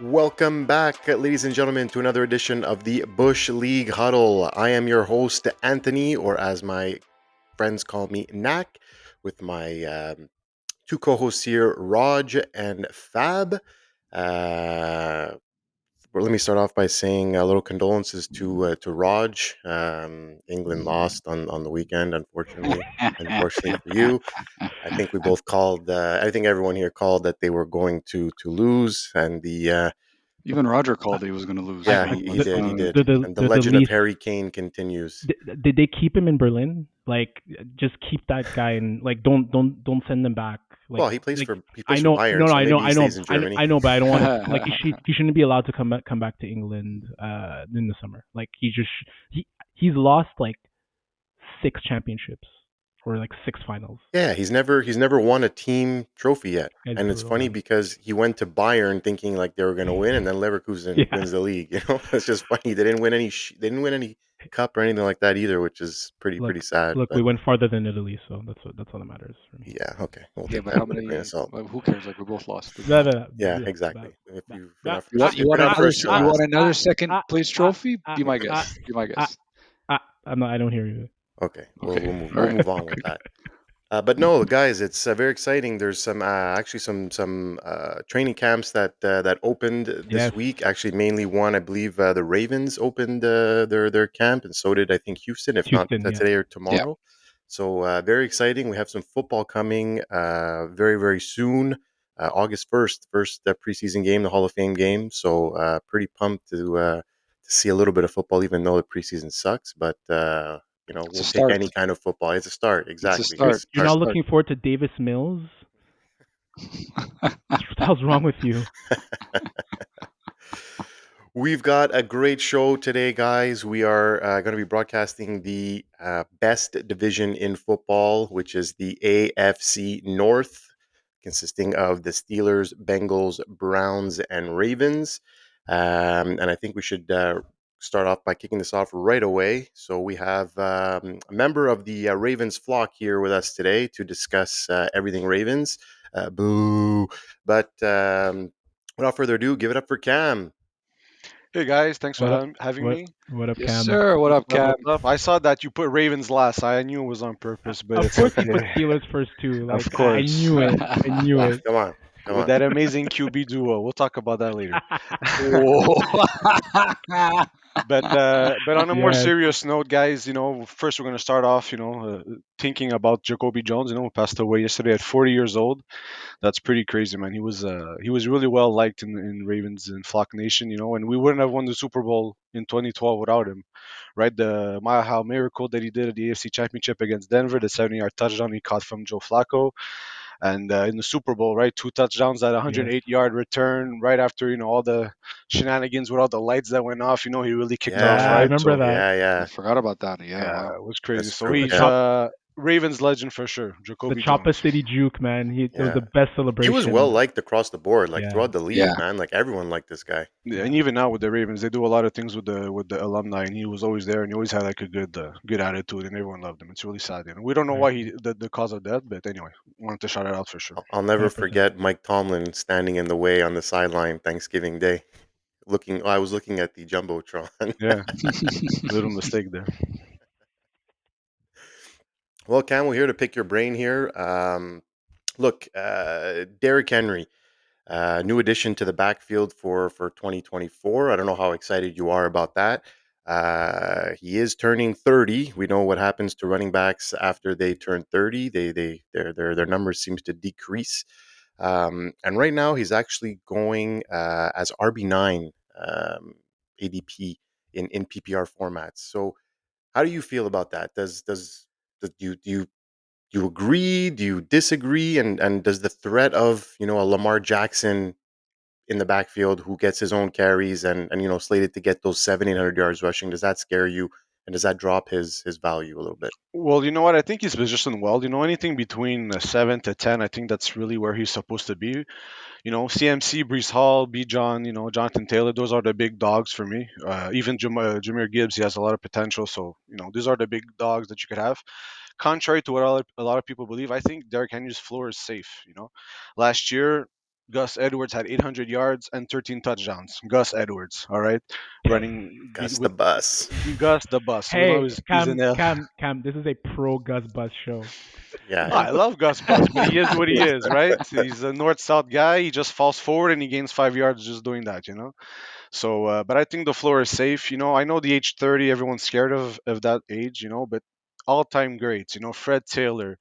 Welcome back, ladies and gentlemen, to another edition of the Bush League Huddle. I am your host, Anthony, or as my friends call me, Nacc, with my two co-hosts here, Raj and Fab. Uh, well, let me start off by saying a little condolences to Raj. England lost on the weekend, unfortunately. Unfortunately for you, I think we both called. I think everyone here called that they were going to lose, and the Even Roger called that he was going to lose. yeah, So he that's did. He did. And the the legend of least Harry Kane continues. did they keep him in Berlin? Like, just keep that guy and like don't send him back. Like Well, he plays like for he I plays for know, no, Bayern, no, so I know, maybe he I know, stays in I know, Germany. I know, but I don't want to. Like, he shouldn't be allowed to come back to England in the summer. Like, he's lost like 6 championships or like 6 finals. Yeah, he's never won a team trophy yet. This guy's And it's brutal, funny man. because he went to Bayern thinking like they were going to win, and then Leverkusen Yeah. wins the league. It's just funny. They didn't win they didn't win any cup or anything like that either, which is pretty Look, sad. look, we But went farther than Italy, so that's all that matters for me. yeah, okay, we'll yeah, take but that how with a grain of many? salt. Well, who cares? Like we both lost. Doesn't No, matter. no, no, Yeah, yeah, exactly. If you if we're ah, not You first, want if you we're want not another first, you're you want last. another second place trophy? Be my Okay, guest. Be my ah, guest. I'm not. I don't hear you. okay, we'll Okay. we'll move All we'll right. move on with that. But no, guys, it's very exciting. There's some actually some training camps that opened this Yes, week. Actually, mainly one, I believe, the Ravens opened their camp, and so did I think Houston, if not Houston. Yeah, today or Yeah. tomorrow. So very exciting. We have some football coming very soon. August 1st, first preseason game, the Hall of Fame game. So pretty pumped to see a little bit of football, even though the preseason sucks. But It's a we'll take start. any kind of football. It's a start, It's a exactly. you're It's start. a you're It's a start. not start. looking forward to Davis Mills. What the hell's wrong with you? We've got a great show today, guys. We are going to be broadcasting the best division in football, which is the AFC North, consisting of the Steelers, Bengals, Browns, and Ravens. And I think we should start off by kicking this off right away. So we have a member of the Ravens flock here with us today to discuss everything Ravens. Boo! But without further ado, give it up for Cam. Hey guys, thanks for What up? having What me. what up, Yes, Cam? sir. What What's up, up? Cam? What's up? I saw that you put Ravens last. I knew it was on purpose, but Of it's course, you put okay. Steelers first too. Of Like, I course. knew it. I knew it. Come on, come With on. that amazing QB duo. We'll talk about that later. Whoa. But on a more Yes. serious note, guys, first we're gonna start off, thinking about Jacoby Jones. Who passed away yesterday at 40 years old. That's pretty crazy, man. He was really well liked in Ravens and Flock Nation, and we wouldn't have won the Super Bowl in 2012 without him, right? The Mile High miracle that he did at the AFC Championship against Denver, the 70-yard touchdown he caught from Joe Flacco, and in the Super Bowl, right, 2 touchdowns, that Yes. 108-yard return right after all the shenanigans with all the lights that went off. He really kicked Yeah, off, I Yeah, right? remember So that. yeah, I yeah. forgot about that. Yeah. yeah, Wow. it was crazy. That's So true. The he's Yeah, chop Ravens legend for sure, the Jacoby Chopper Jones. City juke, man. It was yeah. the best He was well celebration. liked across the board, like Yeah. throughout the league, Yeah. man. Like everyone liked this guy. Yeah, and Yeah. even now with the Ravens, they do a lot of things with the alumni, and he was always there, and he always had like a good attitude, and everyone loved him. It's really sad, we don't know I why agree. the cause of death, but anyway, wanted to shout it out for sure. I'll never 100%. forget Mike Tomlin standing in the way on the sideline Thanksgiving Day. I was looking at the jumbotron. Yeah, little mistake there. Well, Cam, we're here to pick your brain here. Look, Derrick Henry, new addition to the backfield for 2024. I don't know how excited you are about that. He is turning 30. We know what happens to running backs after they turn 30. Their numbers seems to decrease. And right now he's actually going as RB9 ADP in PPR formats. So how do you feel about that? Does do you agree? Do you disagree? And does the threat of a Lamar Jackson in the backfield who gets his own carries and slated to get those 700-800 yards rushing, does that scare you? And does that drop his value a little bit? Well, you know what? I think he's positioned well. Anything between 7 to 10, I think that's really where he's supposed to be. CMC, Brees Hall, B. John, Jonathan Taylor, those are the big dogs for me. Even Jameer Gibbs, he has a lot of potential. So, these are the big dogs that you could have. Contrary to what a lot of people believe, I think Derrick Henry's floor is safe. Last year, Gus Edwards had 800 yards and 13 touchdowns. Gus Edwards, all right, running Gus the with bus. Gus the bus. We know Hey, he's in there. Cam. This is a pro Gus Bus show. Yeah, I yeah. love Gus Bus, but he is what he is, right? He's a north-south guy. He just falls forward and he gains 5 yards just doing that. So, but I think the floor is safe. I know the age 30, everyone's scared of that age. But all-time greats. Fred Taylor,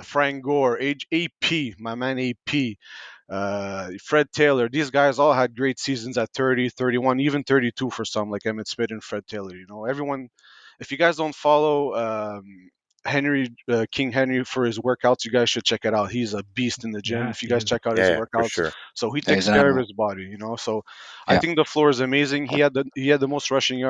Frank Gore, age AP, my man AP, Fred Taylor. These guys all had great seasons at 30, 31, even 32 for some, like Emmett Smith and Fred Taylor. Everyone. If you guys don't follow Henry King Henry for his workouts, you guys should check it out. He's a beast in the gym. Yeah, If you he guys is. check out Yeah, his yeah, for workouts, sure. so he Yeah, takes he's an care of animal. his body. So I Yeah. think the floor is amazing. He had the most rushing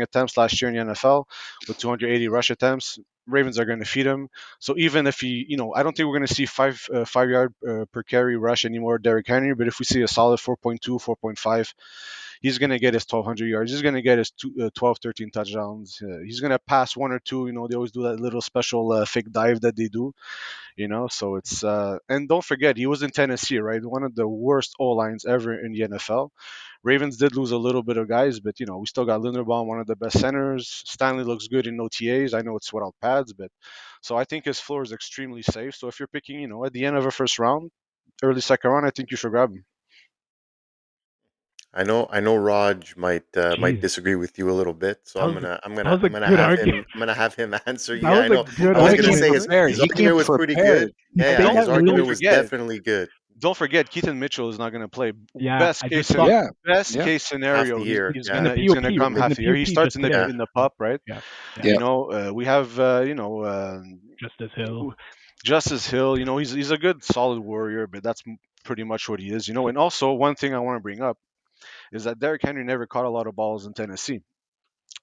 attempts last year in the NFL with 280 rush attempts. Ravens are going to feed him. So even if I don't think we're going to see 5 yard per carry rush anymore, Derrick Henry. But if we see a solid 4.2, 4.5, he's going to get his 1,200 yards. He's going to get his 12, 13 touchdowns. He's going to pass one or two. They always do that little special fake dive that they do. So it's and don't forget he was in Tennessee, right? One of the worst O lines ever in the NFL. Ravens did lose a little bit of guys, but we still got Linderbaum, one of the best centers. Stanley looks good in OTAs. I know it's without pads, but so I think his floor is extremely safe. So if you're picking, at the end of a first round, early second round, I think you should grab him. I know Raj might Jeez, disagree with you a little bit, so that I'm was gonna I'm that gonna was a I'm gonna good have argument. him I'm gonna have him answer. That Yeah, was I a know. good I was He gonna came argument. say prepared. his He came argument was pretty good. prepared. Yeah, You yeah, say his that Don't argument really. was forget, definitely good. don't forget, Keaton Mitchell is not going to play. Yeah, Best I case just saw scen- Yeah. best Yeah. case Half the scenario, he's, year. he's in the Yeah, gonna he's gonna POP come in the half a year. He POP starts just in the today. yeah. in the pup, right? Yeah, yeah. Yeah. We have Justice Hill. Justice Hill. He's a good solid warrior, but that's pretty much what he is. And also one thing I want to bring up is that Derrick Henry never caught a lot of balls in Tennessee.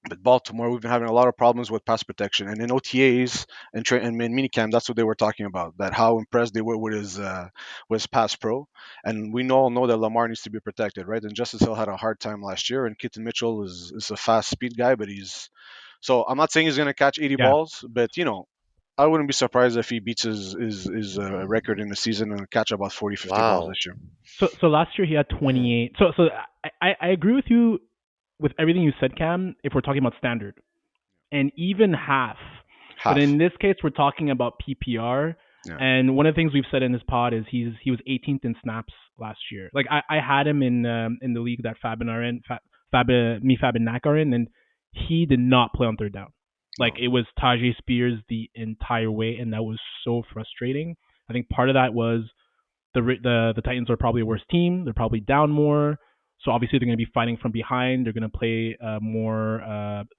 But Baltimore, we've been having a lot of problems with pass protection, and in OTAs and in minicamp, that's what they were talking about. That how impressed they were with his pass pro, and we all know that Lamar needs to be protected, right? And Justice Hill had a hard time last year, and Keaton Mitchell is a fast speed guy, but he's so I'm not saying he's going to catch 80 Yeah. balls, but I wouldn't be surprised if he beats his record in the season and catch about 40, 50 balls Wow. this year. So last year he had 28. So I agree with you with everything you said, Cam. If we're talking about standard and even half, but Half. in this case we're talking about PPR. Yeah. And one of the things we've said in this pod is he was 18th in snaps last year. Like I had him in the league that Fab and are in, Fab and Nacc are in, and he did not play on third down. Like No. it was Tajay Spears the entire way, and that was so frustrating. I think part of that was the Titans are probably a worse team. They're probably down more, so obviously they're going to be fighting from behind. They're going to play more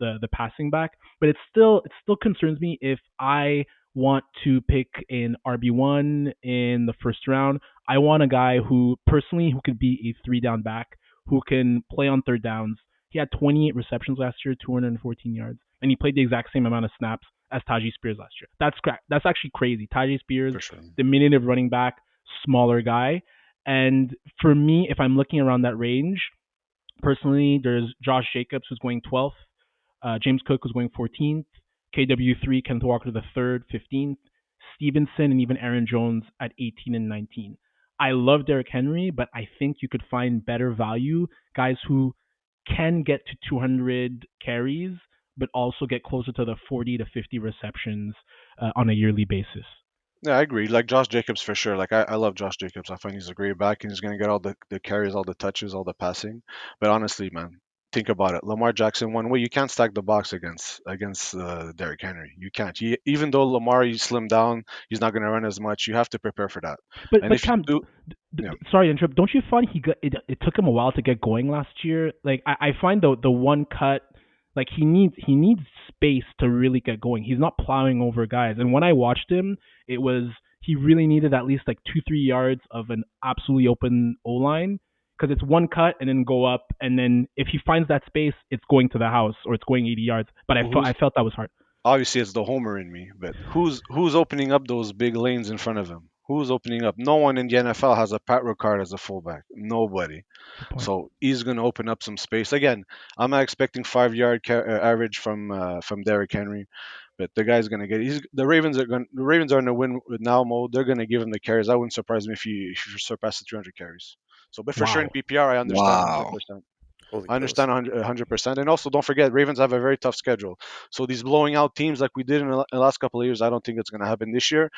the passing back, but it still concerns me if I want to pick an RB1 in the first round. I want a guy who could be a 3 down back who can play on third downs. He had 28 receptions last year, 214 yards, and he played the exact same amount of snaps as Tajay Spears last year. That's actually crazy. Tajay Spears, For sure. diminutive running back, smaller guy. And for me, if I'm looking around that range, personally, there's Josh Jacobs who's going 12th, James Cook who's going 14th, KW3 Kenneth Walker the third 15th, Stevenson and even Aaron Jones at 18 and 19. I love Derrick Henry, but I think you could find better value guys who can get to 200 carries, but also get closer to the 40 to 50 receptions on a yearly basis. Yeah, I agree. Like Josh Jacobs for sure. Like I love Josh Jacobs. I find he's a great back and he's gonna get all the carries, all the touches, all the passing. But honestly, man, think about it. Lamar Jackson one way you can't stack the box against Derrick Henry. You can't. Even though Lamar he slimmed down, he's not gonna run as much. You have to prepare for that. And But if you Cam, do, yeah, sorry to interrupt. Don't you find it took him a while to get going last year? Like I find the one cut, like he needs space to really get going. He's not plowing over guys. And when I watched him, it was he really needed at least like 2-3 yards of an absolutely open O line because it's one cut and then go up, and then if he finds that space, it's going to the house or it's going 80 yards. But who's I felt that was hard. obviously it's the homer in me, but who's opening up those big lanes in front of him? Who's opening up? No one in the NFL has a Pat Ricard as a fullback. Nobody. Good point. So he's going to open up some space. Again, I'm not expecting 5 yard average from Derrick Henry, but the guy's going to get. The Ravens are in a win now mode. They're going to give him the carries. I wouldn't surprise me if he surpasses 300 carries. So, but for sure in Wow. PPR, I understand Wow. 100%. Holy I toast. understand 100%. And also, don't forget, Ravens have a very tough schedule. So these blowing out teams like we did in the last couple of years, I don't think it's going to happen this year.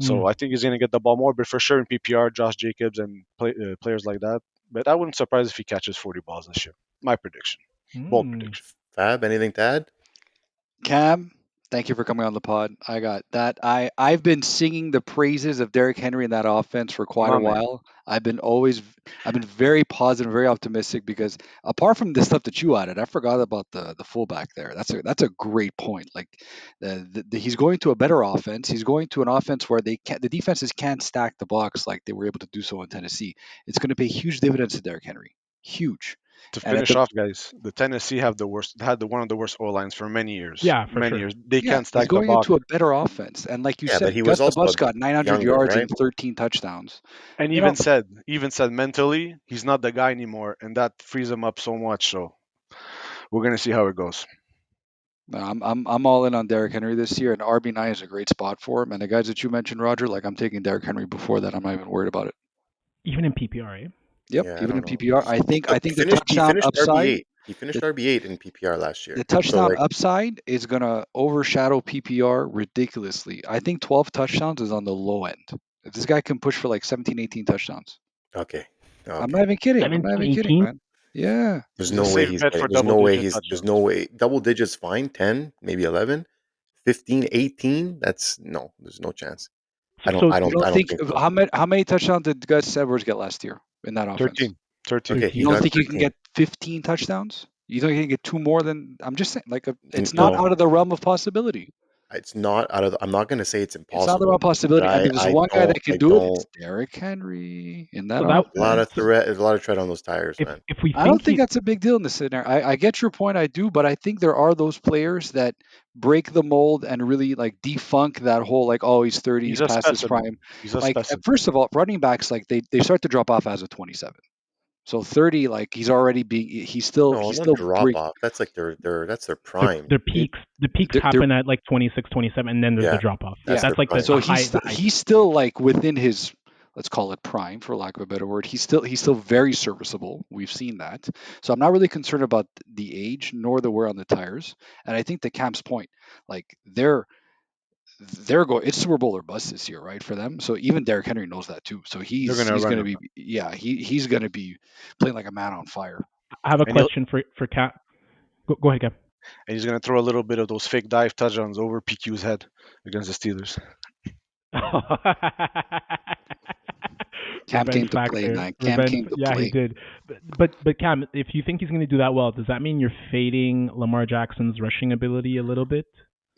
So Mm. I think he's going to get the ball more, but for sure in PPR, Josh Jacobs and players like that. But I wouldn't surprise if he catches 40 balls this year. My prediction. Bold Mm. prediction. Fab, anything to add? Cam, thank you for coming on the pod. I got that. I've been singing the praises of Derrick Henry in that offense for quite a My man. while. I've been very positive, very optimistic because apart from the stuff that you added, I forgot about the fullback there. That's a great point. Like he's going to a better offense. He's going to an offense where the defenses can't stack the box like they were able to do so in Tennessee. It's going to pay huge dividends to Derrick Henry. Huge. To And at finish the off, guys, the Tennessee had the one of the worst O lines for many years. Yeah, for Many sure. years. They Yeah, can't he's stack the going box. into a better offense. And like you Yeah, but said, he was Gus the also Bus got 900 younger, yards right? and 13 touchdowns. And You know, even said mentally, he's not the guy anymore, and that frees him up so much. So we're gonna see how it goes. I'm all in on Derrick Henry this year, and RB9 is a great spot for him. And the guys that you mentioned, Roger, like I'm taking Derrick Henry before that. I'm not even worried about it. Even in PPR, eh? Yep, Yeah, I even don't in know. PPR, I Look, think the he touchdown finished upside, RB8. He finished the, RB8 in PPR last the year. So touchdown like, upside is gonna overshadow PPR ridiculously. I think 12 touchdowns is on the low end. If this guy can push for like 17, 18 touchdowns, okay. I'm Okay. not even kidding. I'm not 17, even kidding, 18? man. Yeah. There's He's a no way safe he's bet getting for double digit there's no touchdowns. way double digits fine, 10, maybe 11, 15, 18. That's no, there's no chance. So You don't I don't think think so. how many touchdowns did Gus Edwards get last year in that offense? 13. 13. Okay, he You don't 13. got think you can 13. get 15 touchdowns? You don't think you can get two more than I'm just saying like it's not No, out of the realm of possibility. it's not out of I'm not going to say it's It's not out of the realm impossible, of but possibility. And there's one guy that I can do it. It's don't Derrick Henry in that So that a lot offense. of threat there's a lot of tread on those tires, if man. if we I don't think think he that's a big deal in this scenario. I get your point, I do, but I think there are those players that break the mold and really like defunk that whole like oh he's 30, He's he's a past his specimen. prime. He's a Like specimen. first of all, running backs like they start to drop off as a 27. So 30, like he's already being No, he's not still drop break off. That's like that's their the prime. the it, peaks the peaks they're happen at like 26, 27, and then there's the Yeah, drop off. that's yeah. their That's like prime. So the high he's peak. still like within his let's call it prime for lack of a better word. He's still very serviceable. We've seen that. So I'm not really concerned about the age nor the wear on the tires. And I think to Cam's point, like they're going it's Super Bowl or bust this year, right? For them. So even Derrick Henry knows that too. So They're gonna he's run gonna him. be yeah, he's gonna be playing like a man on fire. I have a And he'll question for Cat. Go ahead, Cap. and he's gonna throw a little bit of those fake dive touchdowns over PQ's head against the Steelers. Cam Revenge came to play, factor. man. Cam Revenge. came to Yeah, he play. did. But Cam, if you think he's going to do that well, does that mean you're fading Lamar Jackson's rushing ability a little bit?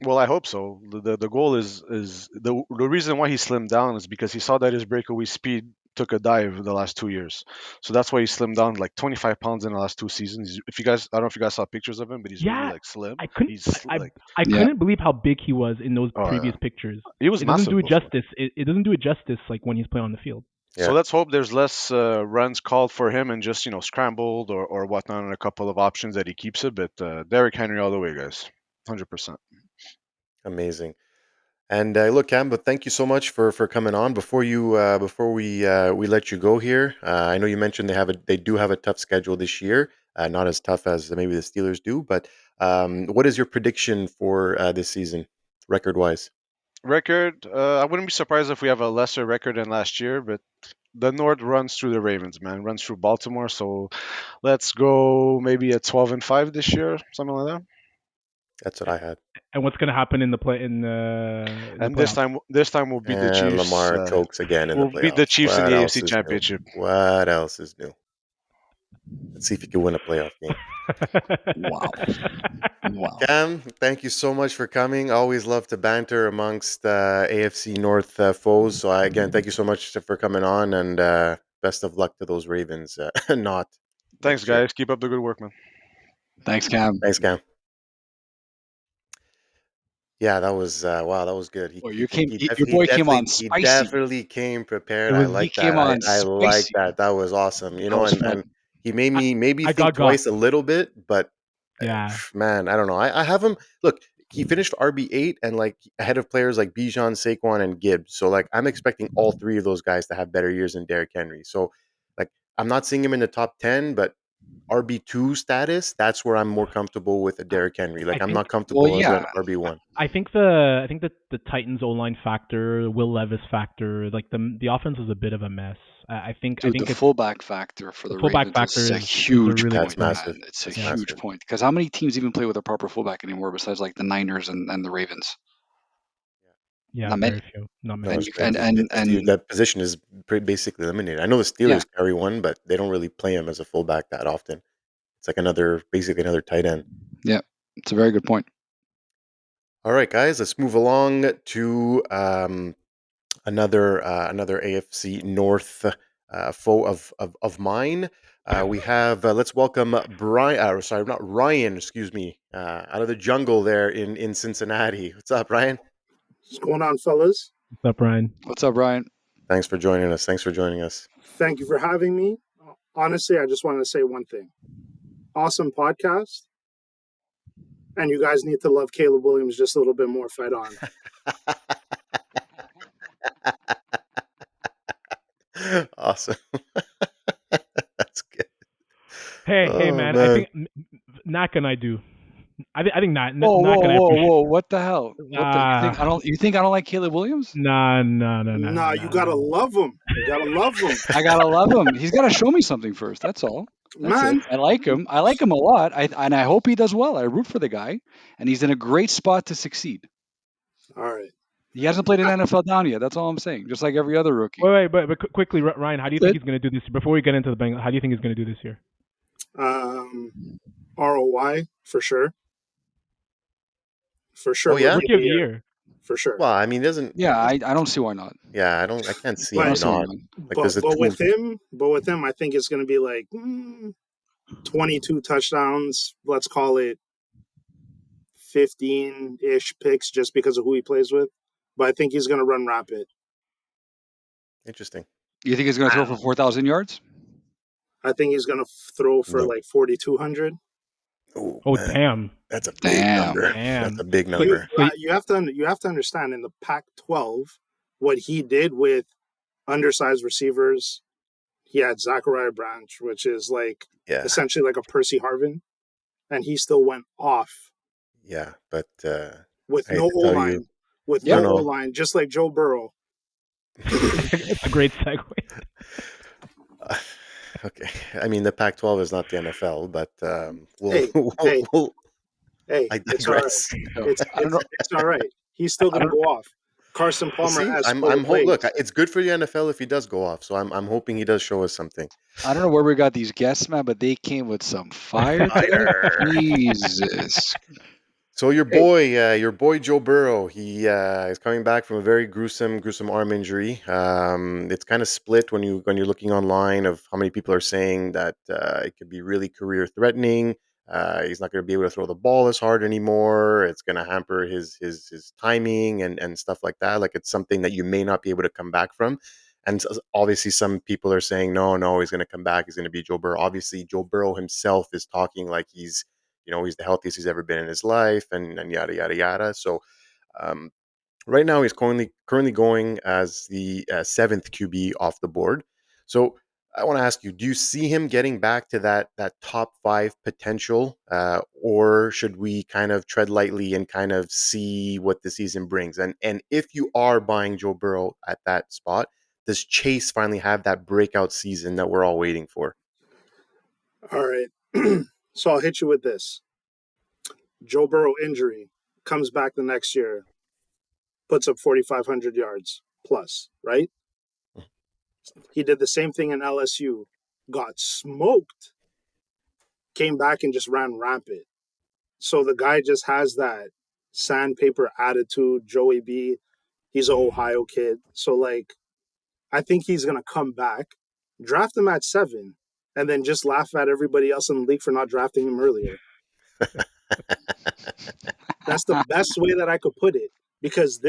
Well, I hope so. The goal is the reason why he slimmed down is because he saw that his breakaway speed took a dive the last 2 years. So that's why he slimmed down like 25 pounds in the last 2 seasons. If you guys, I don't know if you guys saw pictures of him, but he's really Yeah, like slim. I couldn't. He's I, like, I Yeah. couldn't believe how big he was in those oh yeah, previous pictures. he was It doesn't do massive it before. justice. It doesn't do it justice like when he's playing on the field. So Yeah, let's hope there's less runs called for him and just scrambled or whatnot and a couple of options that he keeps it. But Derrick Henry all the way, guys, 100%. amazing. And look, Cam, but thank you so much for coming on. Before we let you go here, I know you mentioned they do have a tough schedule this year, not as tough as maybe the Steelers do. But what is your prediction for this season, record wise? Record, I wouldn't be surprised if we have a lesser record than last year, but the North runs through the Ravens, man, runs through Baltimore. So let's go maybe a 12-5 this year, something like that. That's what I had. And what's going to happen in the And this playoffs? time we'll beat the And Chiefs. Lamar chokes again in the We'll beat the playoffs. Chiefs in What the else AFC is new? Championship. What else is new? Let's see if you can win a playoff game. Wow. Wow. Cam, thank you so much for coming. Always love to banter amongst AFC North foes. So, again, thank you so much for coming on, and best of luck to those Ravens not Thanks, next year. guys. Keep up the good work, man. Thanks, Cam. Thanks, Cam. Yeah, that was wow, that was good. Well, your He boy came on he spicy. definitely came It prepared. I was He like came that. on I like spicy. that. That was awesome. You That know, was fun. and he made I, me maybe I think got twice a little bit, but yeah. man, I don't know. I have him. Look, he finished RB8 and like ahead of players like Bijan, Saquon, and Gibbs. So like I'm expecting all three of those guys to have better years than Derrick Henry. So like I'm not seeing him in the top 10, but RB2 status, that's where I'm more comfortable with a I, Derrick Henry. I Like I'm think not Well, comfortable as an yeah, RB1. I think that the Titans O line factor, Will Levis factor, like the offense is a bit of a mess. I dude, the think it's fullback factor for the the fullback Ravens factor is a is a huge really That's big point, point. massive. man. It's a That's Yeah, huge massive. point because how many teams even play with a proper fullback anymore besides like the Niners and the Ravens? yeah, Not many. very few, not No, many. And it's you like and that position is pretty basically eliminated. I know the yeah, Steelers carry one, but they don't really play him as a fullback that often. It's like basically another tight end. yeah, it's a very good point. All right, guys, let's move along to another AFC North foe of mine. We have let's welcome Brian. Sorry, not Ryan. Excuse me. Out of the jungle there in Cincinnati. What's up, Ryan? What's going on, fellas? What's up, Ryan? What's up, Brian? Thanks for joining us. Thanks for joining us. Thank you for having me. Honestly, I just wanted to say one thing. Awesome podcast. And you guys need to love Caleb Williams just a little bit more fed on. Awesome. That's good. Hey, Oh man. I man. think Nacc and I do. I think Whoa, Nacc whoa, and I whoa, appreciate. whoa! What the hell? What the? Ah, You think I don't like Caleb Williams? nah, nah, nah, nah, nah, Nah, you nah, gotta nah. love him. You gotta love him. I gotta love him. He's gotta show me something first. That's all. That's it. Man. I like him. I like him a lot. I hope he does well. I root for the guy, and he's in a great spot to succeed. All right. He hasn't played an NFL down yet. That's all I'm saying. Just like every other rookie. Wait, but quickly, Ryan, how do you That's think it. he's going to do this? Before we get into the Bengals, how do you think he's going to do this year? ROI for sure. For sure. Oh yeah. Rookie of the year. For sure. Well, I mean, it doesn't. Yeah, I don't see why not. Yeah, I can't see I don't him But see why not. not. Like, there's a but two. with him, I think it's gonna be like 22 touchdowns. Let's call it 15-ish picks just because of who he plays with. But I think he's gonna run rapid. Interesting. You think he's going to throw for 4,000 yards? I think he's gonna throw for No. like 4,200. Oh Oh, man, damn. that's a big Damn. number. That's Damn. a big So, number. so You have to understand in the Pac-12 what he did with undersized receivers. He had Zachariah Branch, which is like Yeah, essentially like a Percy Harvin, and he still went off yeah. But with I hate no to O tell you, line, with no, Yep. no O no. line, just like Joe Burrow. it's a great segue. Uh, okay, I mean the Pac-12 is not the NFL, but Hey, hey, we'll hey, I it's all right. digress. I don't know. It's all right. He's still I gonna don't. go off. Carson We'll Palmer see. has slower Look, plays. it's good for the NFL if he does go off. So I'm hoping he does show us something. I don't know where we got these guests, man, but they came with some fire today. Fire. Jesus. So Hey, your boy Joe Burrow, he is coming back from a very gruesome arm injury. It's kind of split when you're looking online of how many people are saying that it could be really career threatening. He's not going to be able to throw the ball as hard anymore. It's going to hamper his timing and stuff like that. Like it's something that you may not be able to come back from. And obviously, some people are saying no, he's going to come back. He's going to be Joe Burrow. Obviously, Joe Burrow himself is talking like he's the healthiest he's ever been in his life, and yada yada yada. So um, right now he's currently going as the seventh QB off the board. So I want to ask you: do you see him getting back to that top five potential, or should we kind of tread lightly and kind of see what the season brings? And if you are buying Joe Burrow at that spot, does Chase finally have that breakout season that we're all waiting for? all right. So I'll hit you with this. Joe Burrow injury comes back the next year, puts up 4,500 yards plus, right? He did the same thing in LSU, got smoked, came back and just ran rampant. So the guy just has that sandpaper attitude. Joey B, he's an Ohio kid. So like, I think he's gonna come back, draft him at 7, and then just laugh at everybody else in the league for not drafting him earlier. That's the best way that I could put it. Because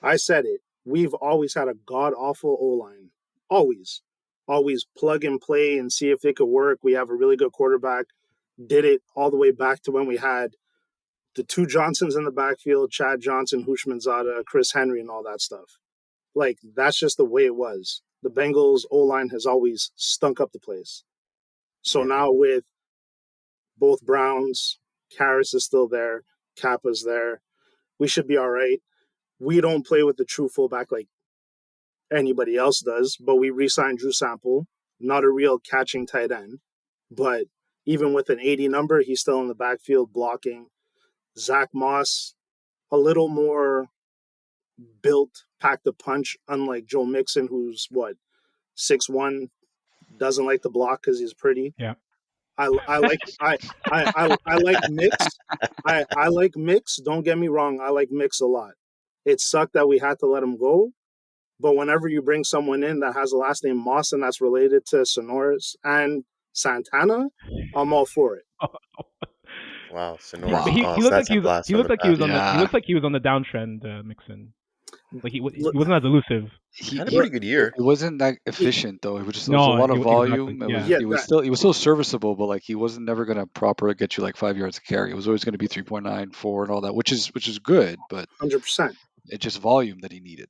I said it. We've always had a god awful O line. Always. Always plug and play and see if it could work. We have a really good quarterback. Did it all the way back to when we had the two Johnsons in the backfield, Chad Johnson, Hushmanzada, Chris Henry, and all that stuff. Like, that's just the way it was. The Bengals O line has always stunk up the place. So Yeah. now with both Browns, Karras is still there, Kappa's there. We should be all right. We don't play with the true fullback like anybody else does, but we re-signed Drew Sample, not a real catching tight end. But even with an 80 number, he's still in the backfield blocking. Zach Moss, a little more built, packed a punch, unlike Joe Mixon, who's 6'1", doesn't like to block because he's pretty. Yeah. I like Mix. I like Mix. Don't get me wrong. I like Mix a lot. It sucked that we had to let him go. But whenever you bring someone in that has a last name Moss and that's related to Sonoras and Santana, I'm all for it. Wow, But Sonoras Wow. he Moss. looked That's like a blast from the past. he Yeah. looks like he was on the downtrend, Mixon. Like he Look, wasn't as elusive. He, Had a he pretty good year. it wasn't that he- efficient though. It was a No, lot of exactly. volume. It was Yeah. yeah, it was still serviceable, but like he wasn't never gonna proper get you like 5 yards of carry. It was always gonna be 3.9, 4, and all that, which is good, but 100%. it's just volume that he needed.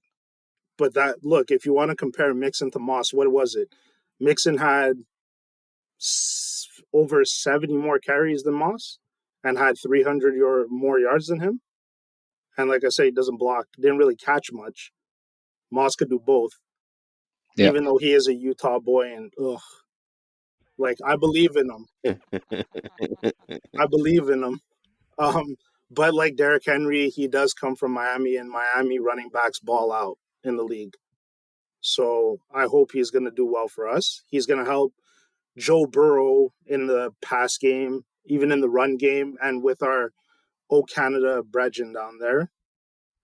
But look, if you want to compare Mixon to Moss, what was it? Mixon had over 70 more carries than Moss and had 300 or more yards than him. And like I say, he doesn't block. Didn't really catch much. Moss could do both, Yeah. even though he is a Utah boy. And like I believe in him. I believe in him. Um, but like Derrick Henry, he does come from Miami, and Miami running backs ball out in the league. So I hope he's going to do well for us. He's going to help Joe Burrow in the pass game, even in the run game, and with our Canada brethren down there,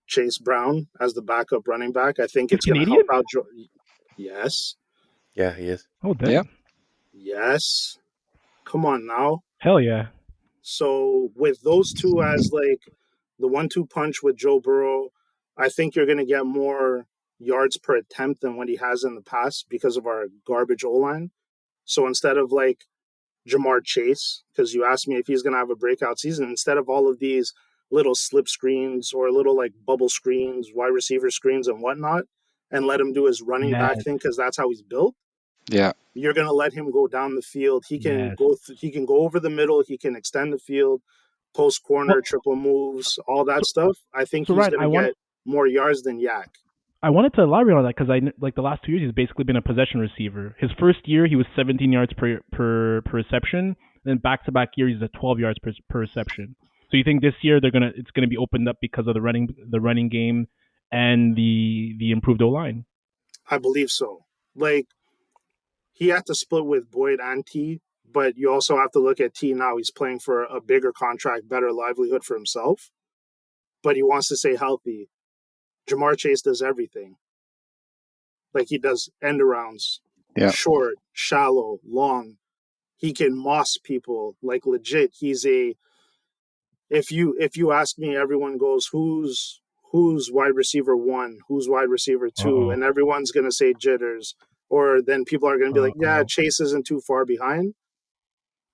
Chase Browne as the backup running back. I think He's it's going to help Canadian? out Joe. Yes. Yeah, he is. Oh, Yeah. damn. Yes. Come on now. Hell yeah. So with those two as like the 1-2 punch with Joe Burrow, I think you're going to get more yards per attempt than what he has in the past because of our garbage O-line. So instead of like Jamar Chase, because you asked me if he's going to have a breakout season, instead of all of these little slip screens or little like bubble screens, wide receiver screens and whatnot, and let him do his running back Yes. thing because that's how he's built, Yeah. you're going to let him go down the field. He can Yes. he can go over the middle, he can extend the field, post corner, Well, triple moves, all that stuff. I think so he's Ryan, going to get more yards than Yak. I wanted to elaborate on that because like the last 2 years he's basically been a possession receiver. His first year he was 17 yards per reception. Then back-to-back year he's at 12 yards per reception. So you think this year it's gonna be opened up because of the running game and the improved O line? I believe so. Like he had to split with Boyd and T, but you also have to look at T now. He's playing for a bigger contract, better livelihood for himself, but he wants to stay healthy. Jamar Chase does everything. Like he does end arounds, Yeah. short, shallow, long. He can moss people like legit. He's a if you ask me, everyone goes who's wide receiver 1, who's wide receiver 2, Uh-oh. and everyone's gonna say Jitters, or then people are gonna be like, yeah, Uh-oh. Chase isn't too far behind.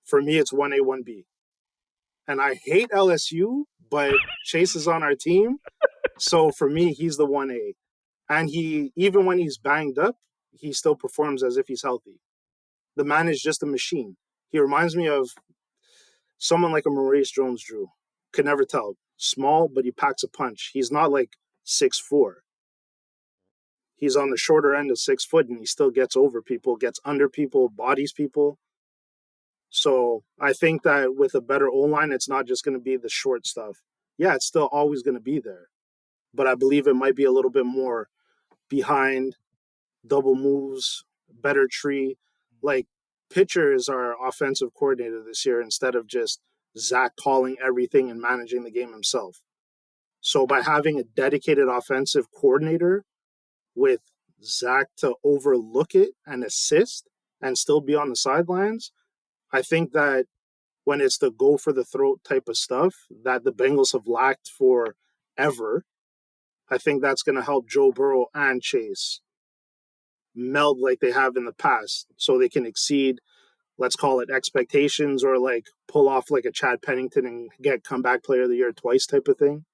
For me, it's 1A, 1B. And I hate LSU, but Chase is on our team. So for me, he's the 1A. And he, even when he's banged up, he still performs as if he's healthy. The man is just a machine. He reminds me of someone like a Maurice Jones-Drew. Could never tell. Small, but he packs a punch. He's not like 6'4". He's on the shorter end of 6 foot, and he still gets over people, gets under people, bodies people. So I think that with a better O-line, it's not just going to be the short stuff. Yeah, it's still always going to be there. But I believe it might be a little bit more behind, double moves, better tree. Like, Pitcher is our offensive coordinator this year instead of just Zach calling everything and managing the game himself. So by having a dedicated offensive coordinator with Zach to overlook it and assist and still be on the sidelines, I think that when it's the go for the throat type of stuff that the Bengals have lacked forever. I think that's going to help Joe Burrow and Chase meld like they have in the past so they can exceed, let's call it expectations, or like pull off like a Chad Pennington and get comeback player of the year twice type of thing.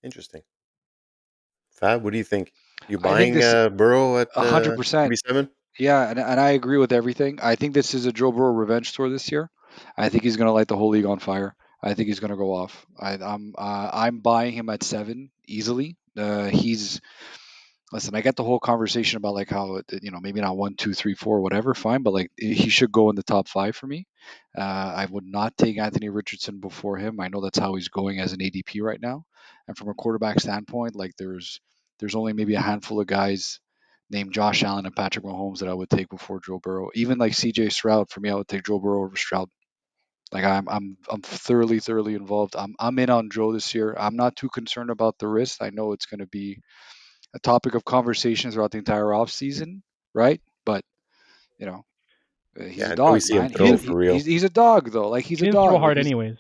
Interesting. Fab, what do you think? You I think buying this Burrow at 100%. QB7? Yeah, and I agree with everything. I think this is a Joe Burrow revenge tour this year. I think he's going to light the whole league on fire. I think he's going to go off. I'm buying him at 7 easily. He's Listen. I get the whole conversation about like how maybe not 1, 2, 3, 4, whatever. Fine, but like he should go in the top 5 for me. I would not take Anthony Richardson before him. I know that's how he's going as an ADP right now. And from a quarterback standpoint, like there's only maybe a handful of guys named Josh Allen and Patrick Mahomes that I would take before Joe Burrow. Even like CJ Stroud, for me, I would take Joe Burrow over Stroud. Like I'm thoroughly involved. I'm in on Joe this year. I'm not too concerned about the risk. I know it's going to be a topic of conversation throughout the entire off season, right? But you know, he's Yeah, a until we dog, see him man. He throw didn't. for real. He's a dog though. Like He he's a didn't throw dog. hard anyways.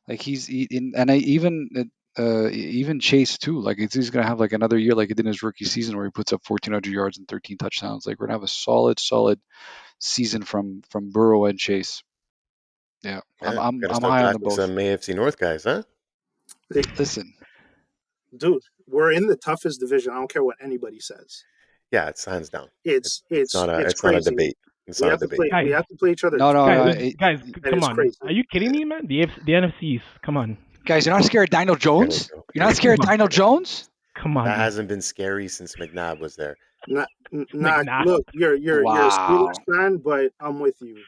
And I even Chase too. Like he's gonna have like another year like he did in his rookie season where he puts up 1,400 yards and 13 touchdowns. Like we're gonna have a solid season from Burrow and Chase. Yeah, Yeah, got to I'm start high on them drafting both. some AFC North guys, huh? Listen, Dude, we're in the toughest division. I don't care what anybody says. Yeah, it's hands down. It's It's not a crazy. debate. It's We not a have to debate. play. We Guys, have to play each other no, twice, guys, and come it's on. crazy. Are you kidding me, man? The NFC East. Come on. guys, you're not scared of Daniel Here we Jones? go. You're not scared of Come on. Daniel Jones? Come on, That dude. hasn't been scary since McNabb was there. McNabb. Look, you're a Wow. Steelers fan, but I'm with you.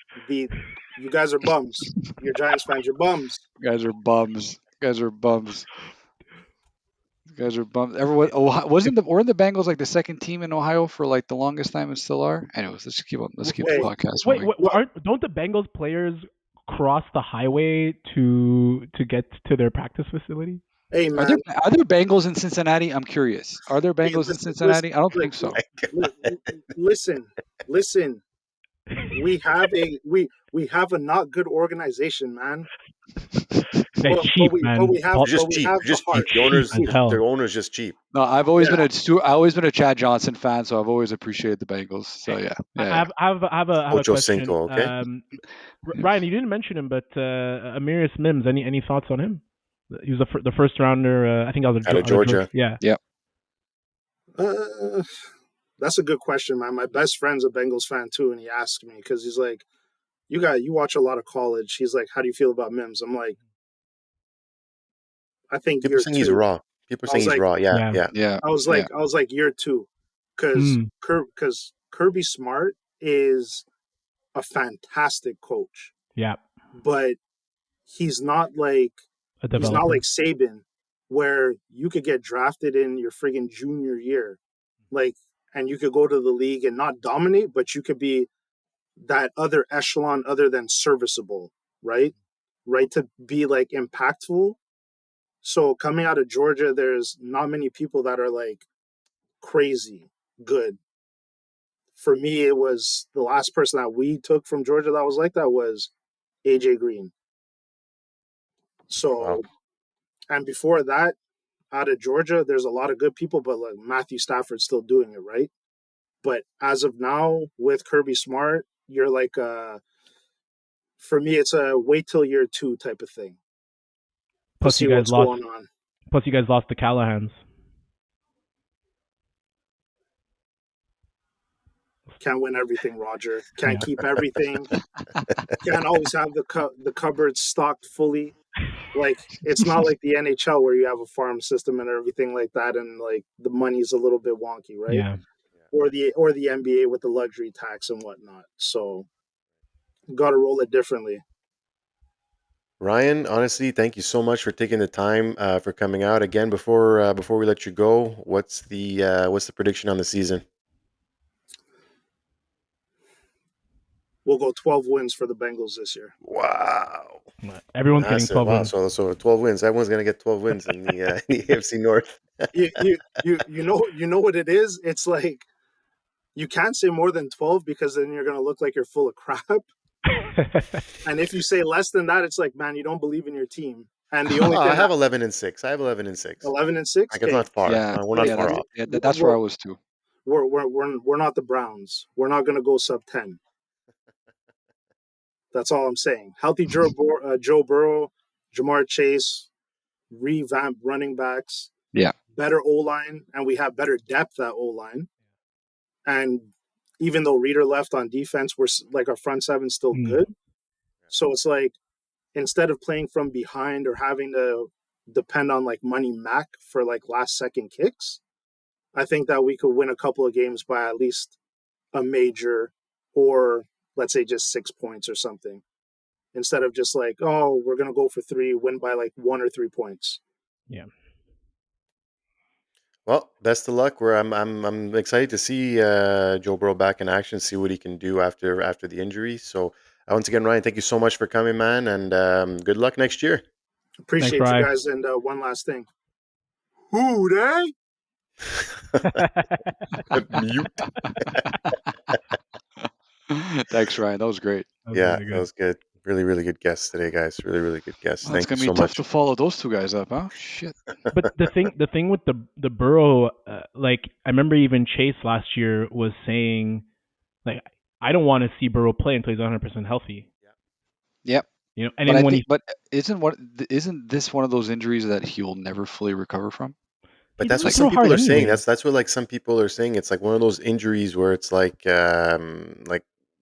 You guys are bums. You're Giants fans. You're bums. Guys are bums. Guys are bums. Guys are bums. Everyone, weren't the Bengals like the second team in Ohio for like the longest time and still are? Anyways, let's keep the Hey, podcast Wait, moving. don't the Bengals players cross the highway to get to their practice facility? hey, Are there man. Bengals in Cincinnati? I'm curious. Are there Hey, Bengals in Cincinnati? I don't think so. listen. We have a not good organization, man. They're cheap, man. But we have They're just but we cheap. have They're just the heart. cheap. The owners, Cheap as hell. their owners just cheap. No, I've always Yeah. been a Chad Johnson fan, so I've always appreciated the Bengals. So yeah. I have a Ocho question. Cinco, okay? Ryan, you didn't mention him, but Amirius Mims. Any thoughts on him? He was the first rounder. I think out Out of Georgia. Yeah. That's a good question, man. My best friend's a Bengals fan too, and he asked me because he's like, "You watch a lot of college." He's like, "How do you feel about Mims?" I'm like, "I think People year saying he's two." raw. People I saying was he's like, raw. Yeah. I was like year two, because Kirby Smart is a fantastic coach, Yeah. but he's not like A developer. Saban, where you could get drafted in your friggin' junior year, like, and you could go to the league and not dominate, but you could be that other echelon other than serviceable, right? Right, to be like impactful. So coming out of Georgia, there's not many people that are like crazy good. For me, it was the last person that we took from Georgia that was like that was AJ Green. So, Wow. and before that, out of Georgia, there's a lot of good people, but like Matthew Stafford's still doing it, right? But as of now, with Kirby Smart, you're like, for me, it's a wait till year two type of thing. Plus, see you guys what's lost. going on. Plus, you guys lost the Callahans. Can't win everything, Roger. Can't keep everything. Can't always have the cupboard stocked fully. Like, it's not like the NHL where you have a farm system and everything like that, and like the money's a little bit wonky, right? Yeah. Or the NBA with the luxury tax and whatnot. So, got to roll it differently. Ryan, honestly, thank you so much for taking the time for coming out again. Before we let you go, what's the prediction on the season? We'll go 12 wins for the Bengals this year. Wow, Everyone's getting 12 wow. wins. So 12 wins. Everyone's gonna get 12 wins in the AFC North. You know what it is? It's like you can't say more than 12 because then you're gonna look like you're full of crap. And if you say less than that, it's like, man, you don't believe in your team. And the only Oh, I thing have 11-6. I have 11-6. 11-6. Like it's Okay, not far. Yeah, We're not we yeah, far that's off. yeah, that's where we're I was too. we're not the Browns. We're not going to go sub 10. That's all I'm saying. Healthy Joe Burrow, Jamar Chase, revamp running backs, Yeah. better O line, and we have better depth at O line. And even though Reader left on defense, we're like our front seven's still Mm. good. So it's like instead of playing from behind or having to depend on like Money Mac for like last second kicks, I think that we could win a couple of games by at least a major or let's say just 6 points or something. Instead of just like, oh, we're gonna go for 3, win by like 1 or 3 points. Yeah. Well, best of luck. I'm excited to see Joe Burrow back in action, see what he can do after the injury. So once again, Ryan, thank you so much for coming, man, and good luck next year. Thanks, Appreciate you Rye. guys. And one last thing. Who they? Mute. Thanks, Ryan. That was great. That was Yeah, really that good. was good. Really, really good guests today, guys. Really, really good guests. Well, it's Thank you gonna be so tough much. to follow those two guys up, huh? Shit. But the thing with the Burrow, like I remember even Chase last year was saying, like, I don't want to see Burrow play until he's 100% healthy. Yep. You know, and But then I when think, but isn't this one of those injuries that he will never fully recover from? But he that's what doesn't some throw hard people are saying. anyways. That's what like some people are saying. It's like one of those injuries where it's like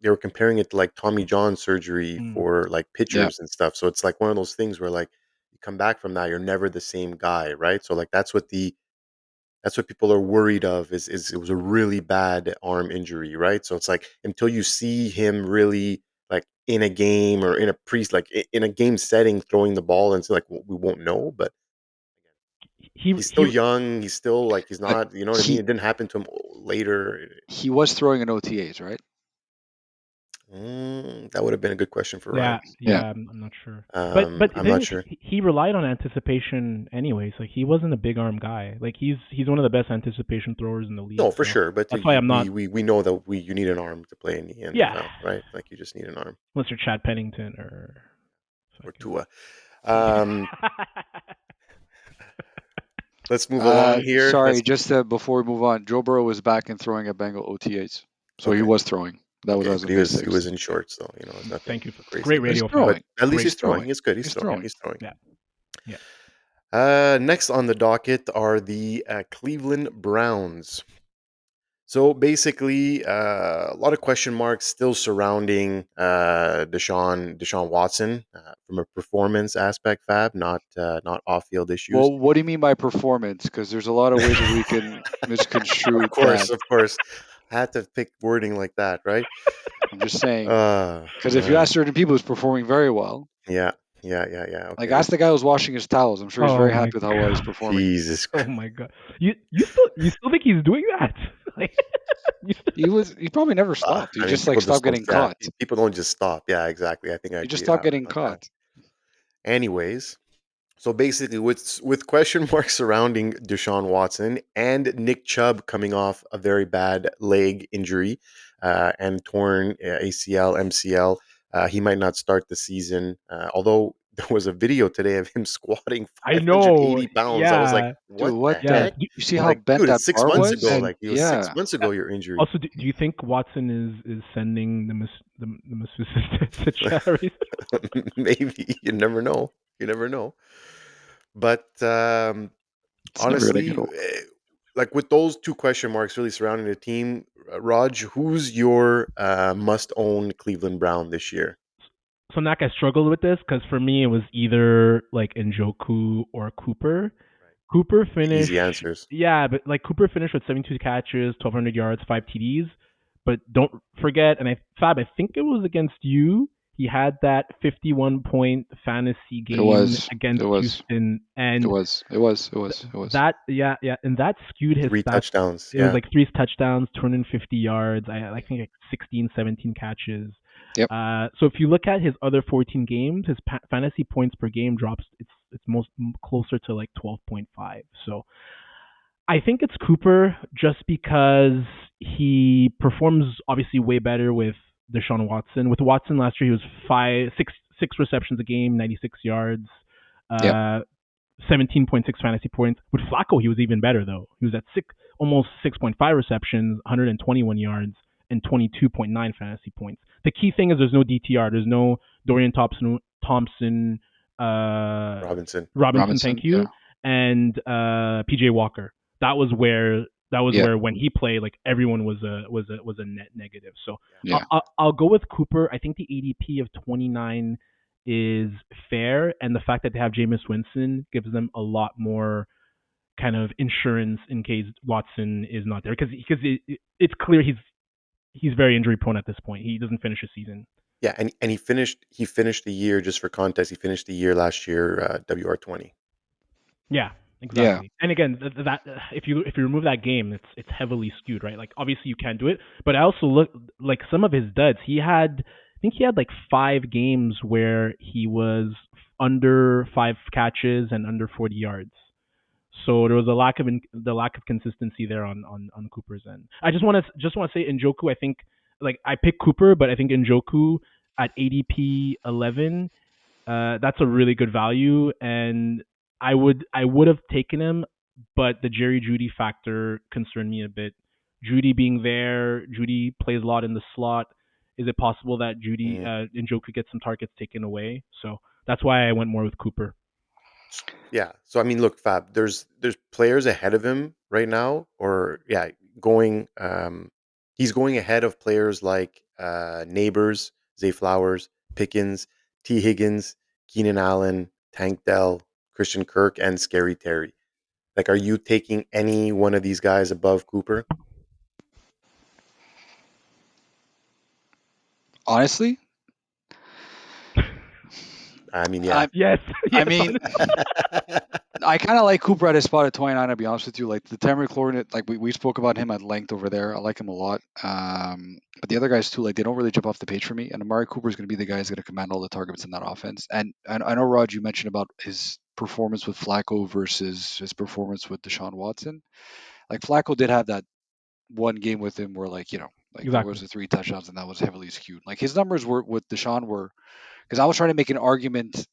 they were comparing it to like Tommy John surgery Mm. for like Yeah. pitchers and stuff. So it's like one of those things where like you come back from that, you're never the same guy, right? So like that's what people are worried of is it was a really bad arm injury, right? So it's like until you see him really like in a game or in a in a game setting throwing the ball, and so like we won't know, but He he's still he young. He's still like he's But not. You know what I mean? he It didn't happen to him later. he was throwing in OTAs, right? That would have been a good question for Yeah, Ryan. Yeah. I'm not sure. But the I'm thing not is, sure. he relied on anticipation anyways. Like he wasn't a big arm guy. Like he's one of the best anticipation throwers in the league. No, for So sure. But that's why I'm not. we know that you need an arm to play in the Yeah, NFL, right? Like you just need an arm unless you're Chad Pennington or or fucking. Tua. Um, let's move along here. Sorry, Let's just before we move on, Joe Burrow was back and throwing at Bengal OTAs, so he okay. was throwing. That was Okay, as but of May he 6th. was in shorts though. You know, it's nothing Thank you. crazy. Great But He's radio, Fab. throwing. at least Great. he's throwing. Throwing. It's good. He's He's throwing. throwing. He's throwing. Yeah, yeah. Next on the docket are the Cleveland Browns. So basically, a lot of question marks still surrounding Deshaun Watson from a performance aspect, Fab, not off field issues. Well, what do you mean by performance? Because there's a lot of ways that we can misconstrue that. Of course, I had to pick wording like that, right? I'm just saying. Uh, Because if you uh, ask certain people, he's performing very well. yeah, yeah. Like Okay, ask the guy who's washing his towels. I'm sure he's Oh very my happy with how well he's god. performing. Jesus Oh Christ. my god. You still think he's doing that? Like, He probably never stopped. He I mean, just like people just stopped don't. getting Yeah, caught. people don't just stop. Yeah, exactly. I think I He just agree stopped getting with that. caught. Anyways, so basically, with question marks surrounding Deshaun Watson and Nick Chubb coming off a very bad leg injury and torn ACL, MCL, he might not start the season. Although there was a video today of him squatting I know. 580 pounds. I was like, Yeah, what Dude, what the yeah. the? heck? You see how Like, bent dude, that it's six bar months ago. was? And Like, it was six Yeah. months ago. Your injury. also, do you think Watson is sending the missus to Cherries? Maybe you never know. You never know. But It's never gonna honestly, get old. like with those two question marks really surrounding the team, Raj, who's your must-own Cleveland Brown this year? So Nacc, I struggled with this because for me it was either like Njoku or Cooper. Cooper finished, Easy answers. yeah, but like Cooper finished with 72 catches, 1,200 yards, 5 TDs. But don't forget, and Fab, I think it was against you. He had that 51-point fantasy It game was. against It was. Houston, It and was. It was. It was. It was. that, yeah, and that skewed his Three stats. touchdowns. It was Yeah. like 3 touchdowns, 250 yards. I think like 16, 17 catches. Yep. So if you look at his other 14 games, his fantasy points per game drops. It's most closer to like 12.5. So I think it's Cooper just because he performs obviously way better with Deshaun Watson. With Watson last year, he was six receptions a game, 96 yards, Yep. 17.6 fantasy points. With Flacco, he was even better though. He was at almost 6.5 receptions, 121 yards, and 22.9 fantasy points. The key thing is there's no DTR. There's no Dorian Thompson, Robinson. thank you, and PJ Walker. That was where when he played, like everyone was a net negative. So Yeah. I'll go with Cooper. I think the ADP of 29 is fair, and the fact that they have Jameis Winston gives them a lot more kind of insurance in case Watson is not there, because it's clear he's very injury prone at this point. He doesn't finish a season. Yeah, and he finished the year, just for context. He finished the year last year WR20. Yeah, exactly. Yeah. And again, that if you remove that game, it's heavily skewed, right? Like obviously you can't do it, but I also look like some of his duds. I think he had like 5 games where he was under 5 catches and under 40 yards. So there was a lack of consistency there on Cooper's end. I just want to say Njoku. I think like I picked Cooper, but I think Njoku at ADP 11, that's a really good value, and I would have taken him, but the Jerry Jeudy factor concerned me a bit. Jeudy being there, Jeudy plays a lot in the slot. Is it possible that Njoku gets some targets taken away? So that's why I went more with Cooper. Yeah. So I mean, look, Fab, there's players ahead of him right now, or going. He's going ahead of players like Neighbors, Zay Flowers, Pickens, T. Higgins, Keenan Allen, Tank Dell, Christian Kirk, and Scary Terry. Like, are you taking any one of these guys above Cooper? Honestly, I mean, yeah. Yes. I mean, I kind of like Cooper at his spot at 29. To be honest with you, like the Terry McLaurin, like we spoke about him at length over there. I like him a lot. But the other guys too, like they don't really jump off the page for me. And Amari Cooper is going to be the guy who's going to command all the targets in that offense. And I know Rod, you mentioned about his performance with Flacco versus his performance with Deshaun Watson. Like Flacco did have that one game with him where like there was the 3 touchdowns and that was heavily skewed. Like his numbers were with Deshaun were, because I was trying to make an argument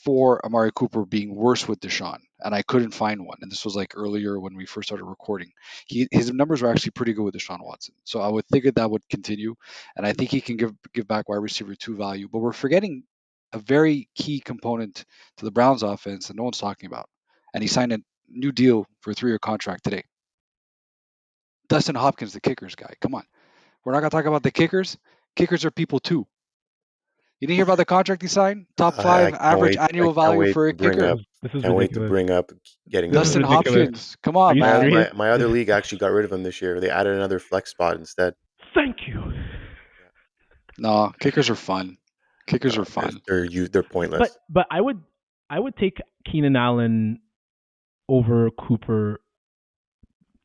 for Amari Cooper being worse with Deshaun, and I couldn't find one. And this was like earlier when we first started recording. His numbers were actually pretty good with Deshaun Watson, so I would think that would continue, and I think he can give back wide receiver 2 value. But we're forgetting a very key component to the Browns offense that no one's talking about, and he signed a new deal for a 3-year contract today. Dustin Hopkins, the kickers guy. Come on, we're not gonna talk about the kickers. Kickers are people too. You didn't hear about the contract he signed? Top 5 average annual value for a kicker. This is Can't wait ridiculous. to bring up getting Dustin This is ridiculous. Hopkins. Come on, Are you man. serious? my other league actually got rid of him this year. They added another flex spot instead. Thank you. No, kickers are fun. Kickers are fun. They're pointless. But I would take Keenan Allen over Cooper.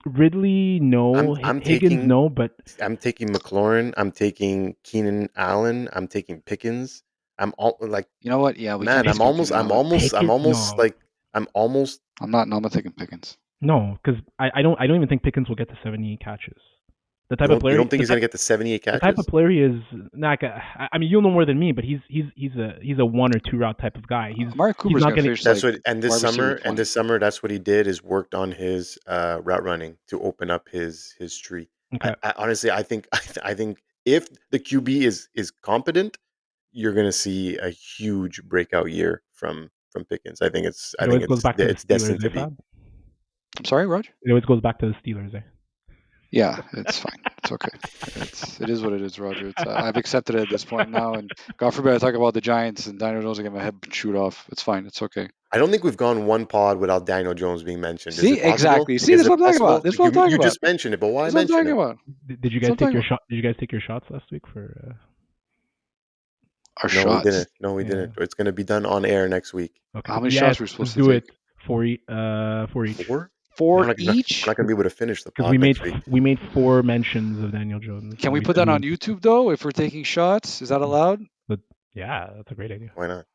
Ridley, no. I'm Higgins, taking, no. But I'm taking McLaurin. I'm taking Keenan Allen. I'm taking Pickens. I'm all like, You know what? Yeah, we man. can't. I'm almost I'm not taking Pickens. No, because I don't even think Pickens will get to 78 catches. The type You of player. You don't think he's going to get to 78 catches? The type of player he is, Nacc. I mean, you'll know more than me, but he's a 1 or 2 route type of guy. Amari Cooper's not going to. That's what. And this summer, that's what he did, is worked on his route running to open up his tree. Okay. I honestly, I think if the QB is competent, you're going to see a huge breakout year from Pickens. I think it's destined to be. I'm sorry, Roger? It always goes back to the Steelers, eh? Yeah, it's fine. It's okay. It is what it is, Roger. I've accepted it at this point now, and God forbid I talk about the Giants and Daniel Jones, I get my head chewed off. It's fine. It's okay. I don't think we've gone one pod without Daniel Jones being mentioned. See, exactly. See, that's what I'm talking about. That's what I'm talking about. You just mentioned it, but why mention it? Did you guys take your shot? Did you guys take your shots last week for? Our shots? No, we didn't. It's going to be done on air next week. Okay. How many shots were we supposed to do take? It for each. 4 We're each? not going to be able to finish the pod because we made 4 mentions of Daniel Jones. Can we put that on YouTube though? If we're taking shots, is that allowed? But yeah, that's a great idea. Why not?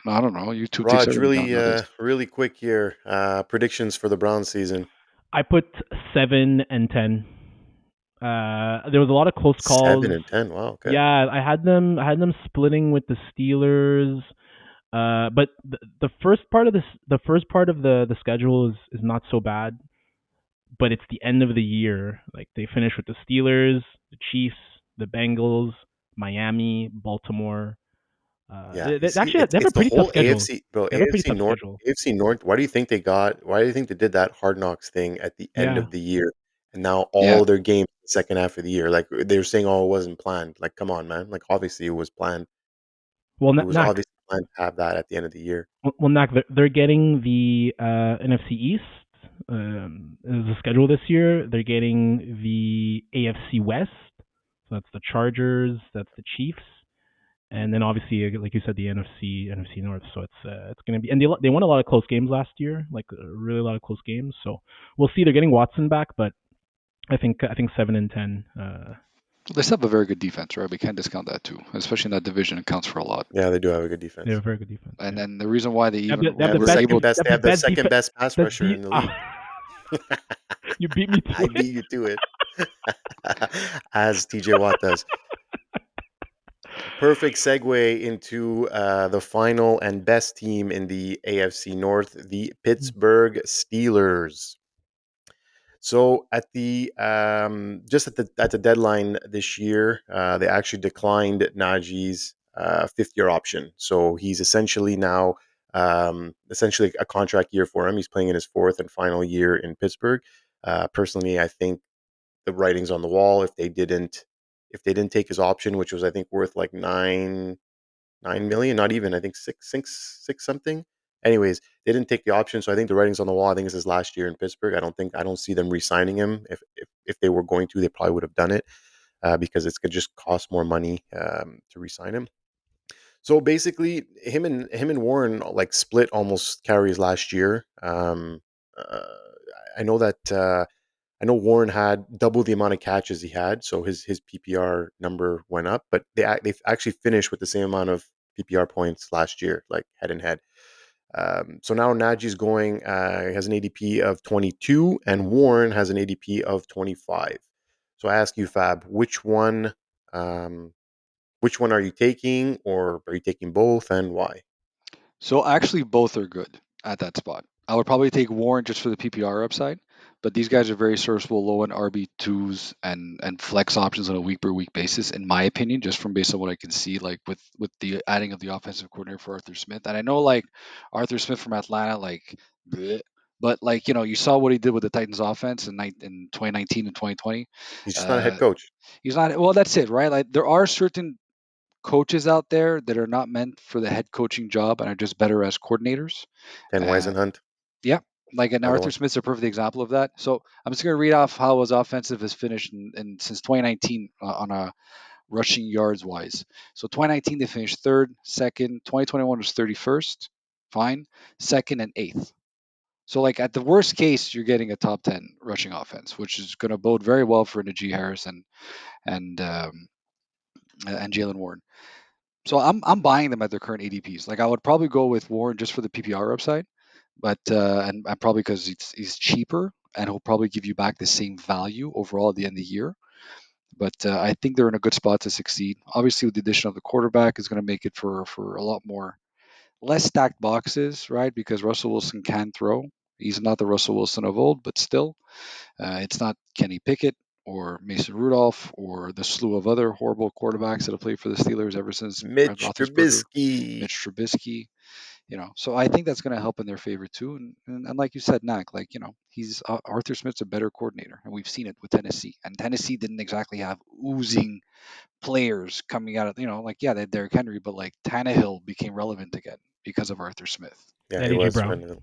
I don't know. YouTube. Raj, really quick here. Predictions for the Browns season. I put 7 and 10. There was a lot of close Seven calls. and 10. Wow. Okay. Yeah, I had them. I had them splitting with the Steelers. But the first part of the first part of the schedule is not so bad. But it's the end of the year. Like they finish with the Steelers, the Chiefs, the Bengals, Miami, Baltimore. Yeah, you see, Actually they have a it's the pretty tough whole schedule. AFC, bro. They have a pretty AFC tough North, schedule. AFC North. Why do you think they got? Why do you think they did that Hard Knocks thing at the end Yeah. of the year, and now Yeah. all their games in the second half of the year? Like they're saying, oh, it wasn't planned. Like, come on, man. Like, obviously, it was planned. Well, It was Nacc. obviously planned to have that at the end of the year. Well, Nacc, they're getting the NFC East as a schedule this year. They're getting the AFC West. So that's the Chargers. That's the Chiefs. And then obviously, like you said, the NFC North. So it's going to be, and they won a lot of close games last year, like really a lot of close games. So we'll see. They're getting Watson back, but I think 7-10. They still have a very good defense, right? We can't discount that too, especially in that division. It counts for a lot. Yeah, they do have a good They have defense. a very good defense. And Yeah. then the reason why they They have the, even they have They the have the were best. second able, best. They They have have the the best second defense. best pass Best rusher in the league. you beat me to I it. beat you to it, as TJ Watt does. Perfect segue into the final and best team in the AFC North, the Pittsburgh Steelers. So at the just at the deadline this year, they actually declined Najee's fifth-year option. So he's essentially now essentially a contract year for him. He's playing in his fourth and final year in Pittsburgh. Personally, I think the writing's on the wall. If they didn't take his option, which was I think worth like 9 million, not even, I think six something. Anyways, they didn't take the option, so I think the writing's on the wall. I think it's his last year in Pittsburgh. I don't see them re-signing him. If they were going to, they probably would have done it because it's gonna just cost more money to re-sign him. So basically, him and Warren like split almost carries last year. Uh, I know that I know Warren had double the amount of catches he had, so his PPR number went up. But they've actually finished with the same amount of PPR points last year, like head and head. So now Najee's going has an ADP of 22, and Warren has an ADP of 25. So I ask you, Fab, um, which one are you taking, or are you taking both, and why? so actually both are good at that spot. I would probably take Warren just for the PPR upside, but these guys are very serviceable low end RB2s and flex options on a week per week basis, in my opinion, just from based on what I can see, like with the adding of the offensive coordinator for Arthur Smith. And I know like Arthur Smith from Atlanta, like bleh, but like you saw what he did with the Titans offense in 2019 and 2020. He's just not a head Uh, coach. he's not well. That's it, right? Like there are certain coaches out there that are not meant for the head coaching job and are just better as coordinators. Ken Uh, Weisenhunt, yeah, like and another Arthur one. Smith's a perfect example of that. So I'm just going to read off how his offensive has finished in since 2019 on a rushing yards wise. So 2019 they finished third, second. 2021 was 31st, fine, second and eighth. So like at the worst case, you're getting a top 10 rushing offense, which is going to bode very well for Najee Harris and and Jaylen Warren. So I'm buying them at their current ADPs. Like I would probably go with Warren just for the PPR upside, but and probably because he's cheaper and he'll probably give you back the same value overall at the end of the year. But I think they're in a good spot to succeed. Obviously, with the addition of the quarterback, is going to make it for a lot more less stacked boxes, right? Because Russell Wilson can throw. He's not the Russell Wilson of old, but still, it's not Kenny Pickett or Mason Rudolph or the slew of other horrible quarterbacks that have played for the Steelers ever since Brad Mitch Roethlisberger, Trubisky. Mitch Trubisky. So I think that's going to help in their favor too. And like you said, Knack, like he's Arthur Smith's a better coordinator, and we've seen it with Tennessee. And Tennessee didn't exactly have oozing players coming out of like yeah they had Derrick Henry, but like Tannehill became relevant again because of Arthur Smith. Yeah, And he AJ was Brown. kind of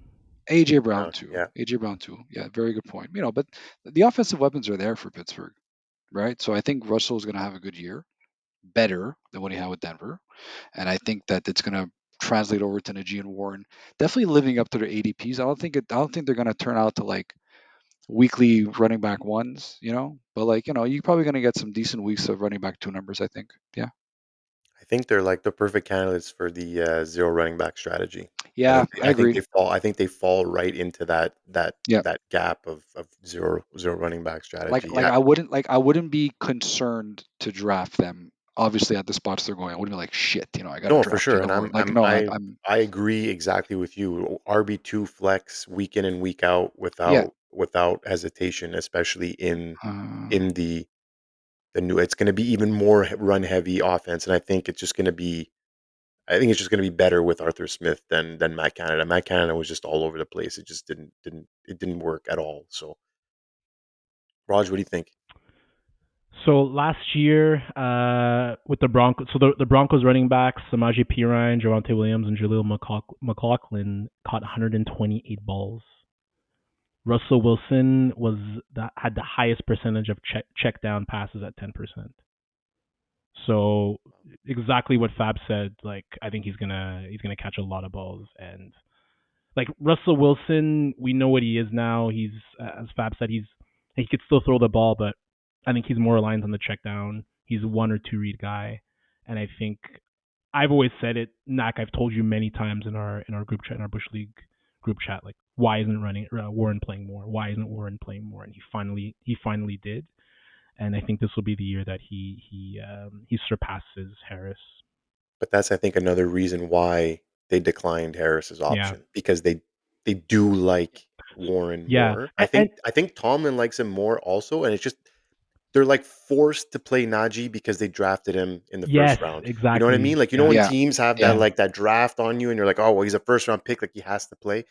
AJ Brown down. too. Yeah, AJ Brown too. Yeah, very good point. But the offensive weapons are there for Pittsburgh, right? So I think Russell's going to have a good year, better than what he had with Denver, and I think that it's going to translate over to Najee and Warren, definitely living up to their ADPs. I don't think they're going to turn out to like weekly running back ones, but like you're probably going to get some decent weeks of running back two numbers. I think. Yeah. think they're like the perfect candidates for the zero running back strategy. Yeah, I I think agree. they fall. I think they fall right into Yeah. that gap of zero running back Like strategy. like Yeah. I wouldn't be concerned to draft them. Obviously, at the spots they're going, I wouldn't be like shit. I got to No, for draft sure, Jaylen and Warren. Like no, I'm I agree exactly with you. RB2 flex week in and week out yeah. without hesitation, especially Uh, in the new. It's going to be even more run heavy offense, and I think it's just going to be better with Arthur Smith than Matt Canada. Matt Canada was just all over the place. It just didn't work at all. So, Raj, what do you think? So last year, with the Broncos, so the Broncos running backs, Samaje Perine, Javonte Williams, and Jaleel McLaughlin caught 128 balls. Russell Wilson had the highest percentage of check down passes at 10%. So exactly what Fab said. Like I think he's gonna catch a lot of balls, and like Russell Wilson, we know what he is now. He's as Fab said, he could still throw the ball, but I think he's more aligned on the check down. He's a one or two read guy, and I think I've always said it, Nacc. I've told you many times in our group chat, in our Bush League group chat, like why isn't Warren playing more? Why isn't Warren playing more? And he finally did, and I think this will be the year that he surpasses Harris. But that's I think another reason why they declined Harris's Yeah, option because they do like Warren yeah, more. and I think Tomlin likes him more also, and it's just they're like forced to play Najee because they drafted him in the yes, first round. You know what I mean? exactly. Like you know Yeah, when yeah, teams have that yeah. like that draft on you, and you're like, oh well, he's a first round pick, like he has to play.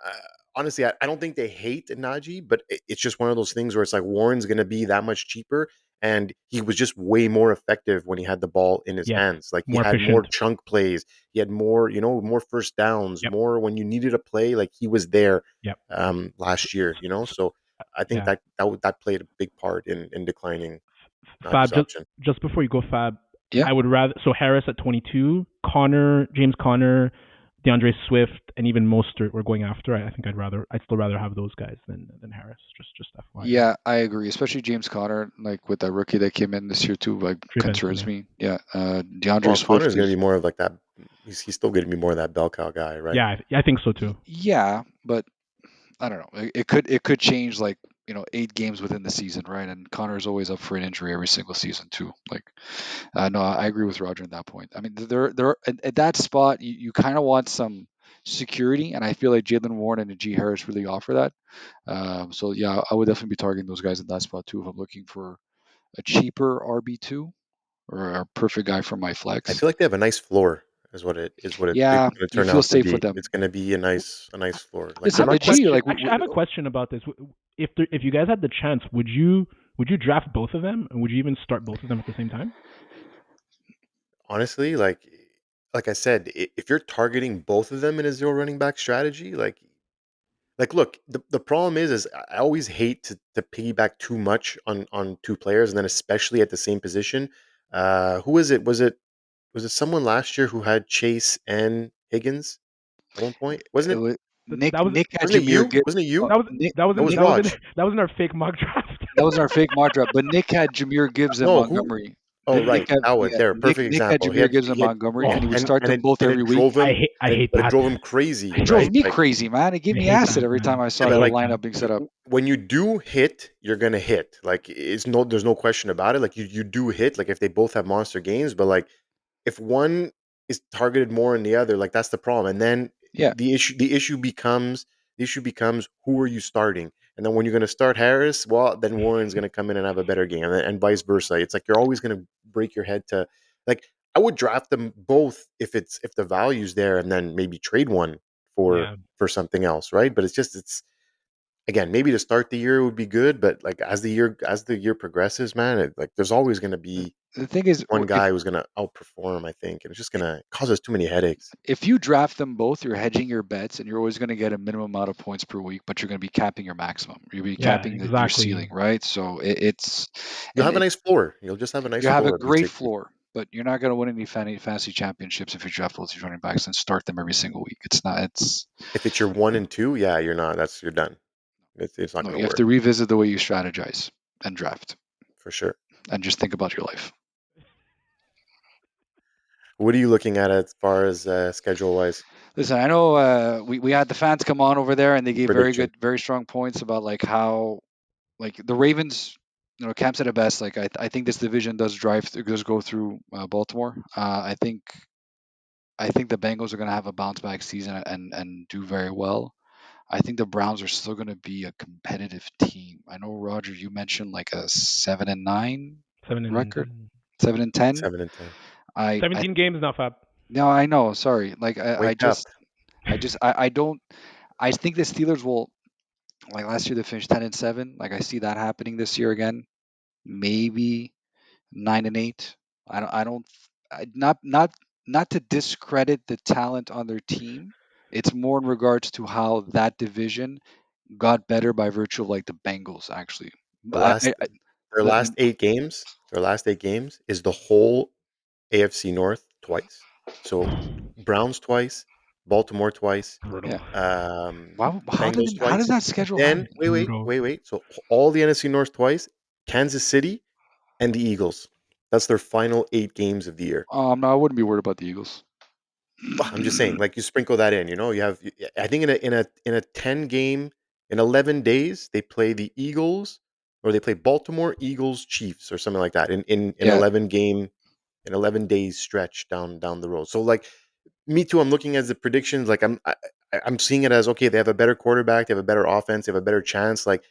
Uh, Honestly, I don't think they hate Najee, but it's just one of those things where it's like Warren's going to be that much cheaper, and he was just way more effective when he had the ball in his yes, hands. Like he more had efficient. more chunk plays, he had more, more first downs, Yep, more when you needed a play. Like he was there yep. last year, So I think Yeah. that played a big part in declining Fab, Najee's option. just before you go, Fab, Yeah. I would rather so Harris at 22, James Conner, DeAndre Swift, and even Mostert we're going after. I think I'd still rather have those guys than Harris. Just FYI. Yeah, I agree. Especially James Conner, like with that rookie that came in this year too, like Trey Benson, concerns yeah, me. Yeah, DeAndre Well, Connor's Swift going to is. be more of like that. He's still going to be more of that bell cow guy, right? yeah, I think so too. Yeah, but I don't know. It could change like 8 games within the season, right? And Connor's always up for an injury every single season too. Like, no, I agree with Roger on that point. I mean, there at that spot, you kind of want some security, and I feel like Jaylen Warren and Najee Harris really offer that. So yeah, I would definitely be targeting those guys in that spot too if I'm looking for a cheaper RB2 or a perfect guy for my I flex. feel like they have a nice floor, is what it's Yeah, going to you turn feel out to safe with be. them. It's going to be a nice floor. Like I I'm Listen, have a not Najee, question. like Actually, I have a question about this. If you guys had the chance, would you draft both of them, and would you even start both of them at the same time? honestly like I said, if you're targeting both of them in a zero running back strategy, look, the problem is I always hate to piggyback too much on two players, and then especially at the same position. Who was it? Was it someone last year who had Chase and Higgins at one point? it was, Nick That was Nick had Wasn't it Jameer you? Gibbs. Wasn't it you? that was Nick that was That in was Nick that was in Raj. that was in our fake mock draft. that was our fake mock draft, but Nick had Jameer Gibbs and No, who? Montgomery. Oh, Nick right, had that one yeah, there, Nick perfect Nick had example. Jameer Gibbs and He had Montgomery, Oh, and he would start them both and every it week. drove him, I hate but it that. drove him crazy, It drove right? me Like, crazy, man. It gave I me hate acid that, every time man. I yeah, saw I but that hate like that. lineup being set up. when you do hit, you're gonna hit. Like, there's no question about it. Like, you do hit. Like, if they both have monster games, but like if one is targeted more than the other, like that's the problem. And then Yeah, the issue becomes who are you starting? And then when you're going to start Harris, well, then Warren's going to come in and have a better game, and vice versa. It's like you're always going to break your head to like I would draft them both if the value's there, and then maybe trade one Yeah. for something else, right? But it's again maybe to start the year would be good, but like as the year progresses, man, like there's always going to be the thing is, one guy who's gonna outperform, I think, and it's just gonna cause us too many headaches. if you draft them both, you're hedging your bets, and you're always going to get a minimum amount of points per week, but you're going to be capping your maximum. You'll be Yeah, capping your ceiling, exactly. right? So it's You'll and have a it, nice floor. You'll just have a nice you have a floor, great basically. floor, but you're not going to win any fantasy championships if you draft both these running backs and start them every single week. It's not. It's If it's your 1 and 2, yeah, you're not. You're done. It's not no. gonna You have work to revisit the way you strategize and draft, for sure. and just think about your life. What are you looking at as far as schedule wise Listen, I know we had the fans come on over there and they gave very prediction? good, very strong points about like how like the Ravens. Cam said it best. Like I think this division does go through Baltimore. I think the Bengals are going to have a bounce back season and do very well. I think the Browns are still going to be a competitive team. I know Roger, you mentioned like a 7-9 Seven record, and 7-10. 7 and 10. I 17 games now, Fab. no, I know. Sorry, like Wake up. I don't. I think the Steelers will, like last year they finished 10-7. Like I see that happening this year again. Maybe 9-8. Not to discredit the talent on their team. It's more in regards to how that division got better by virtue of like the Bengals actually. The But last their let, last 8 games, is the whole AFC North twice. So Browns twice, Baltimore twice, Brutal. yeah. Wow, Bengals how does twice. that schedule Then happen? Brutal. wait. So all the NFC North twice, Kansas City and the Eagles. That's their final 8 games of the year. No, I wouldn't be worried about the Eagles. Well, I'm just saying, like you sprinkle that in, you have. I think in a 10 game, in 11 days, they play the Eagles, or they play Baltimore, Eagles, Chiefs, or something like that. In Yeah. 11 days stretch down the road. So like me too, I'm looking at the predictions. Like I'm seeing it as okay. They have a better quarterback, they have a better offense, they have a better chance. Like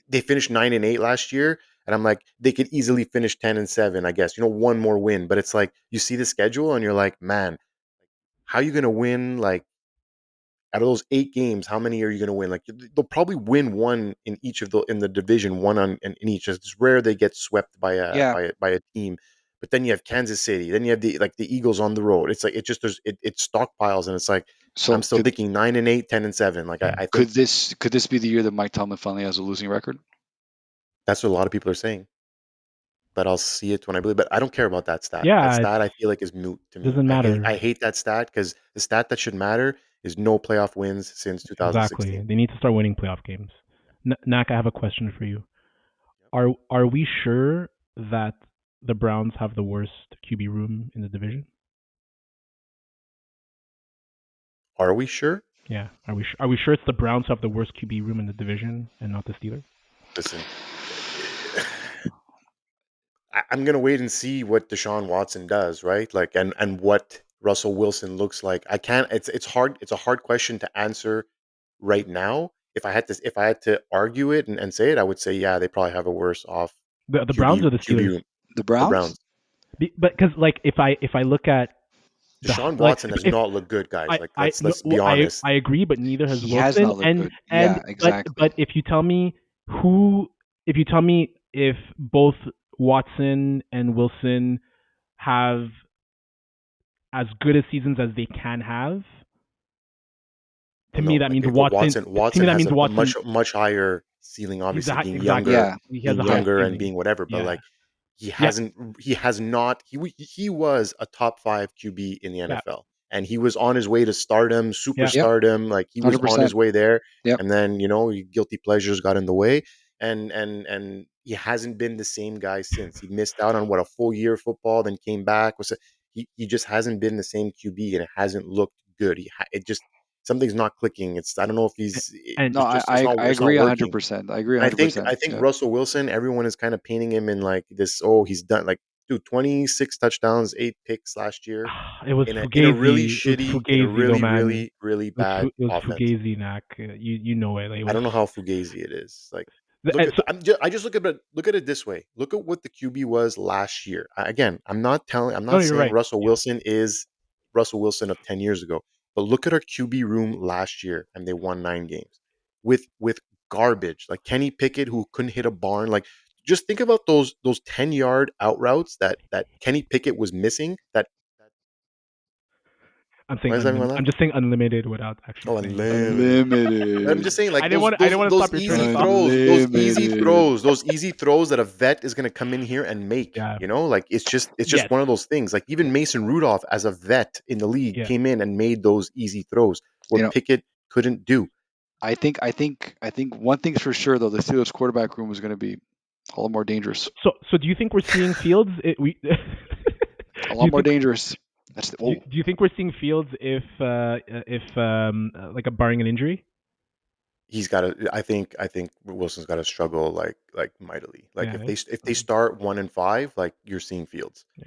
they finished 9-8 last year, and I'm like they could easily finish 10-7. I guess one more win, but it's like you see the schedule and you're like, man, how are you gonna win? Like out of those 8 games, how many are you gonna win? Like they'll probably win one in each of the in the division, one in each. It's rare they get swept by a Yeah. team. But then you have Kansas City, then you have the Eagles on the road. It's like it just it stockpiles, and it's like I'm So still thinking 9-8, 10-7. Like I think could this be the year that Mike Tomlin finally has a losing record? that's what a lot of people are saying. But I'll see it when I believe. But I don't care about that stat. That Yeah, it stat I feel like is moot to me. doesn't I hate matter. I hate that stat because the stat that should matter is no playoff wins since Exactly. 2016. They need to start winning playoff games. Nacc, I have a question for you. Yep. Are we sure that the Browns have the worst QB room in the division? Are we sure? Yeah. Are we sure it's the Browns who have the worst QB room in the division and not the Steelers? Listen, I'm gonna wait and see what Deshaun Watson does, right? Like, and what Russell Wilson looks like. I can't. It's hard. It's a hard question to answer right now. If I had to argue it and say it, I would say yeah, they probably have a worse off The Browns QB or the QB Steelers? room. The The Browns? Browns. But because like if I look at the Deshaun like Watson has if not looked good, guys. I Like I let's be I honest. agree, but neither has He has Wilson. not looked good. And Yeah, exactly. but if you tell me who, if you tell me if both Watson and Wilson have as good a seasons as they can have, to Well, me no, that like means Watson. Watson To me Watson that has means a Watson. much higher ceiling, He's obviously exactly. Yeah, He has being a higher yeah. younger and ceiling. being whatever. But Yeah, like he yeah, hasn't he has not he was a top 5 QB in the yeah, NFL, and he was on his way to stardom, yeah. Yep. superstardom. Like he was on 100%. his way there, Yep. and then guilty pleasures got in the way, and he hasn't been the same guy since. He missed out on what, a full year of football, then came back. He just hasn't been the same QB, and it hasn't looked good. It just something's not clicking. I don't know if And No, I it's not agree working. 100%. I agree And I think 100%. I think Yeah. Russell Wilson, everyone is kind of painting him in like this. Oh, he's done. Like, dude, 26 touchdowns, 8 picks last year it was in a really Fugazi. It was shitty, in a Fugazi though, really man. really really bad It was offense. Fugazi, Knack. You know it. Like, it I was don't know how fugazi it is. Like, look and at so I just look at it this way. Look at what the QB was last year. Again, I'm no, not you're saying right. Russell Yeah. Wilson is Russell Wilson of 10 years ago, but look at our QB room last year, and they won 9 games with garbage like Kenny Pickett, who couldn't hit a barn. Like, just think about those 10-yard out routes that Kenny Pickett was missing. That I'm saying why is everyone unlimited. I'm laughing? just saying unlimited without actually Oh, saying. unlimited. But I'm Unlimited. just saying, like those I those didn't want to those stop your train easy of thought. throws, Unlimited. those easy throws that a vet is going to come in here and make. Yeah. Like it's just Yes. one of those things. Like even Mason Rudolph, as a vet in the league, Yeah. came in and made those easy throws where You know, Pickett couldn't do. I think one thing's for sure though, the Steelers quarterback room is going to be all the more dangerous. So do you think we're seeing Fields? A Do lot you more think dangerous. That's the, do you think we're seeing Fields if like a barring an injury? He's got to. I think Wilson's got to struggle like mightily. Like Yeah. if they start 1-5, like you're seeing Fields. Yeah.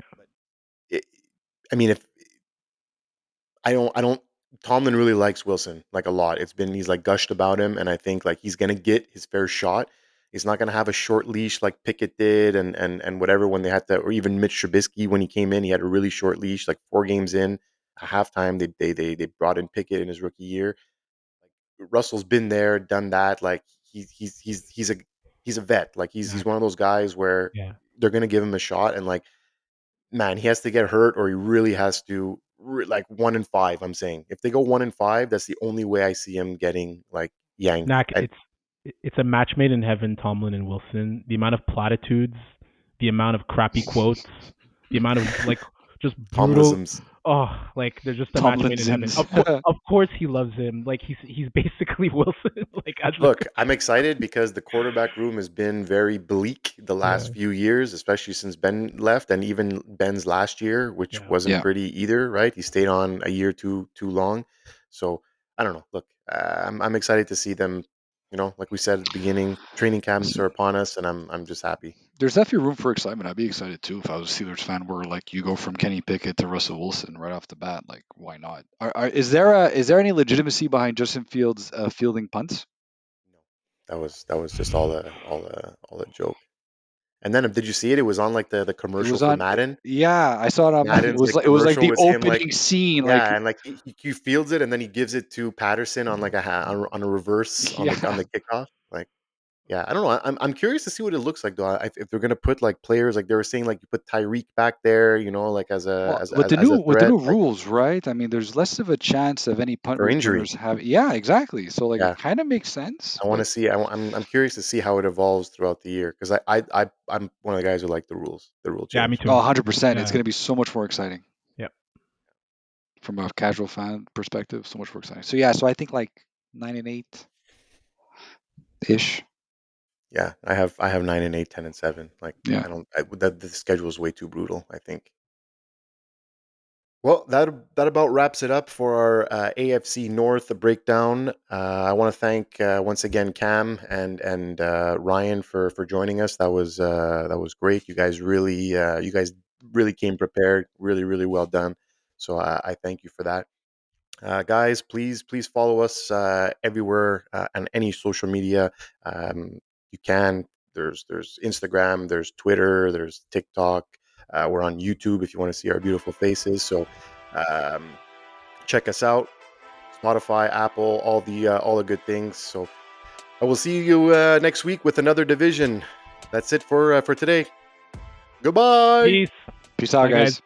It, I mean, if I don't. Tomlin really likes Wilson like a lot. He's like gushed about him, and I think like he's gonna get his fair shot. He's not gonna have a short leash like Pickett did, and whatever when they had to, or even Mitch Trubisky when he came in, he had a really short leash. Like 4 games in, at halftime, they brought in Pickett in his rookie year. Russell's been there, done that. Like he's a vet. Like he's Nacc. one of those guys where Yeah. they're gonna give him a shot, and like man, he has to get hurt, or he really has to like 1-5. I'm saying if they go 1-5, that's the only way I see him getting like yanked. Nacc, And it's a match made in heaven. Tomlin and Wilson. The amount of platitudes, the amount of crappy quotes, the amount of like just brutal. Tomlisms. Oh, like they're just a match made in heaven. Tomlinsons. Of course, he loves him. Like he's basically Wilson. Like as Look, I'm excited because the quarterback room has been very bleak the yeah, last few years, especially since Ben left, and even Ben's last year, which yeah. wasn't Yeah. pretty either. Right, he stayed on a year too long. So I don't know. Look, I'm excited to see them. Like we said at the beginning, training camps are upon us, and I'm just happy. There's definitely room for excitement. I'd be excited too if I was a Steelers fan, where like you go from Kenny Pickett to Russell Wilson right off the bat. Like, why not? Is there any legitimacy behind Justin Fields fielding punts? No, that was just all a joke. And then did you see it? It was on like the It commercial was for on. Madden. Yeah, I saw it on. It Madden's was like like commercial the was him like opening scene. Like, yeah, and like he fields it and then he gives it to Patterson on like on a reverse on yeah. the kickoff. Like yeah, I don't know. I'm curious to see what it looks like though. If they're gonna put like players like they were saying like you put Tyreek back there, like as a Well, as a with the threat new like rules, right? I mean, there's less of a chance of any punt for injury. returners have. Yeah, exactly. So like, it Yeah, kind of makes sense. I want to But see. I'm curious to see how it evolves throughout the year because I'm one of the guys who like the rules, the rule Yeah, me change. too. 100%, it's Yeah, going to be so much more exciting yeah. from a casual fan perspective. So much more exciting. So yeah, so I think like 9-8 ish. Yeah, I have 9-8, 10-7. Like Yeah. I don't. The schedule is way too brutal. I think. Well, that about wraps it up for our AFC North breakdown. I want to thank once again Cam and Ryan for joining us. That was great. You guys really came prepared. Really really well done. So I thank you for that. Guys, please follow us everywhere on any social media you can. There's Instagram, there's Twitter, there's TikTok. We're on YouTube if you want to see our beautiful faces. So um, check us out. Spotify, Apple, all the good things. So I will see you next week with another division. That's it for today. Goodbye. Peace. Peace out, Bye, guys. guys.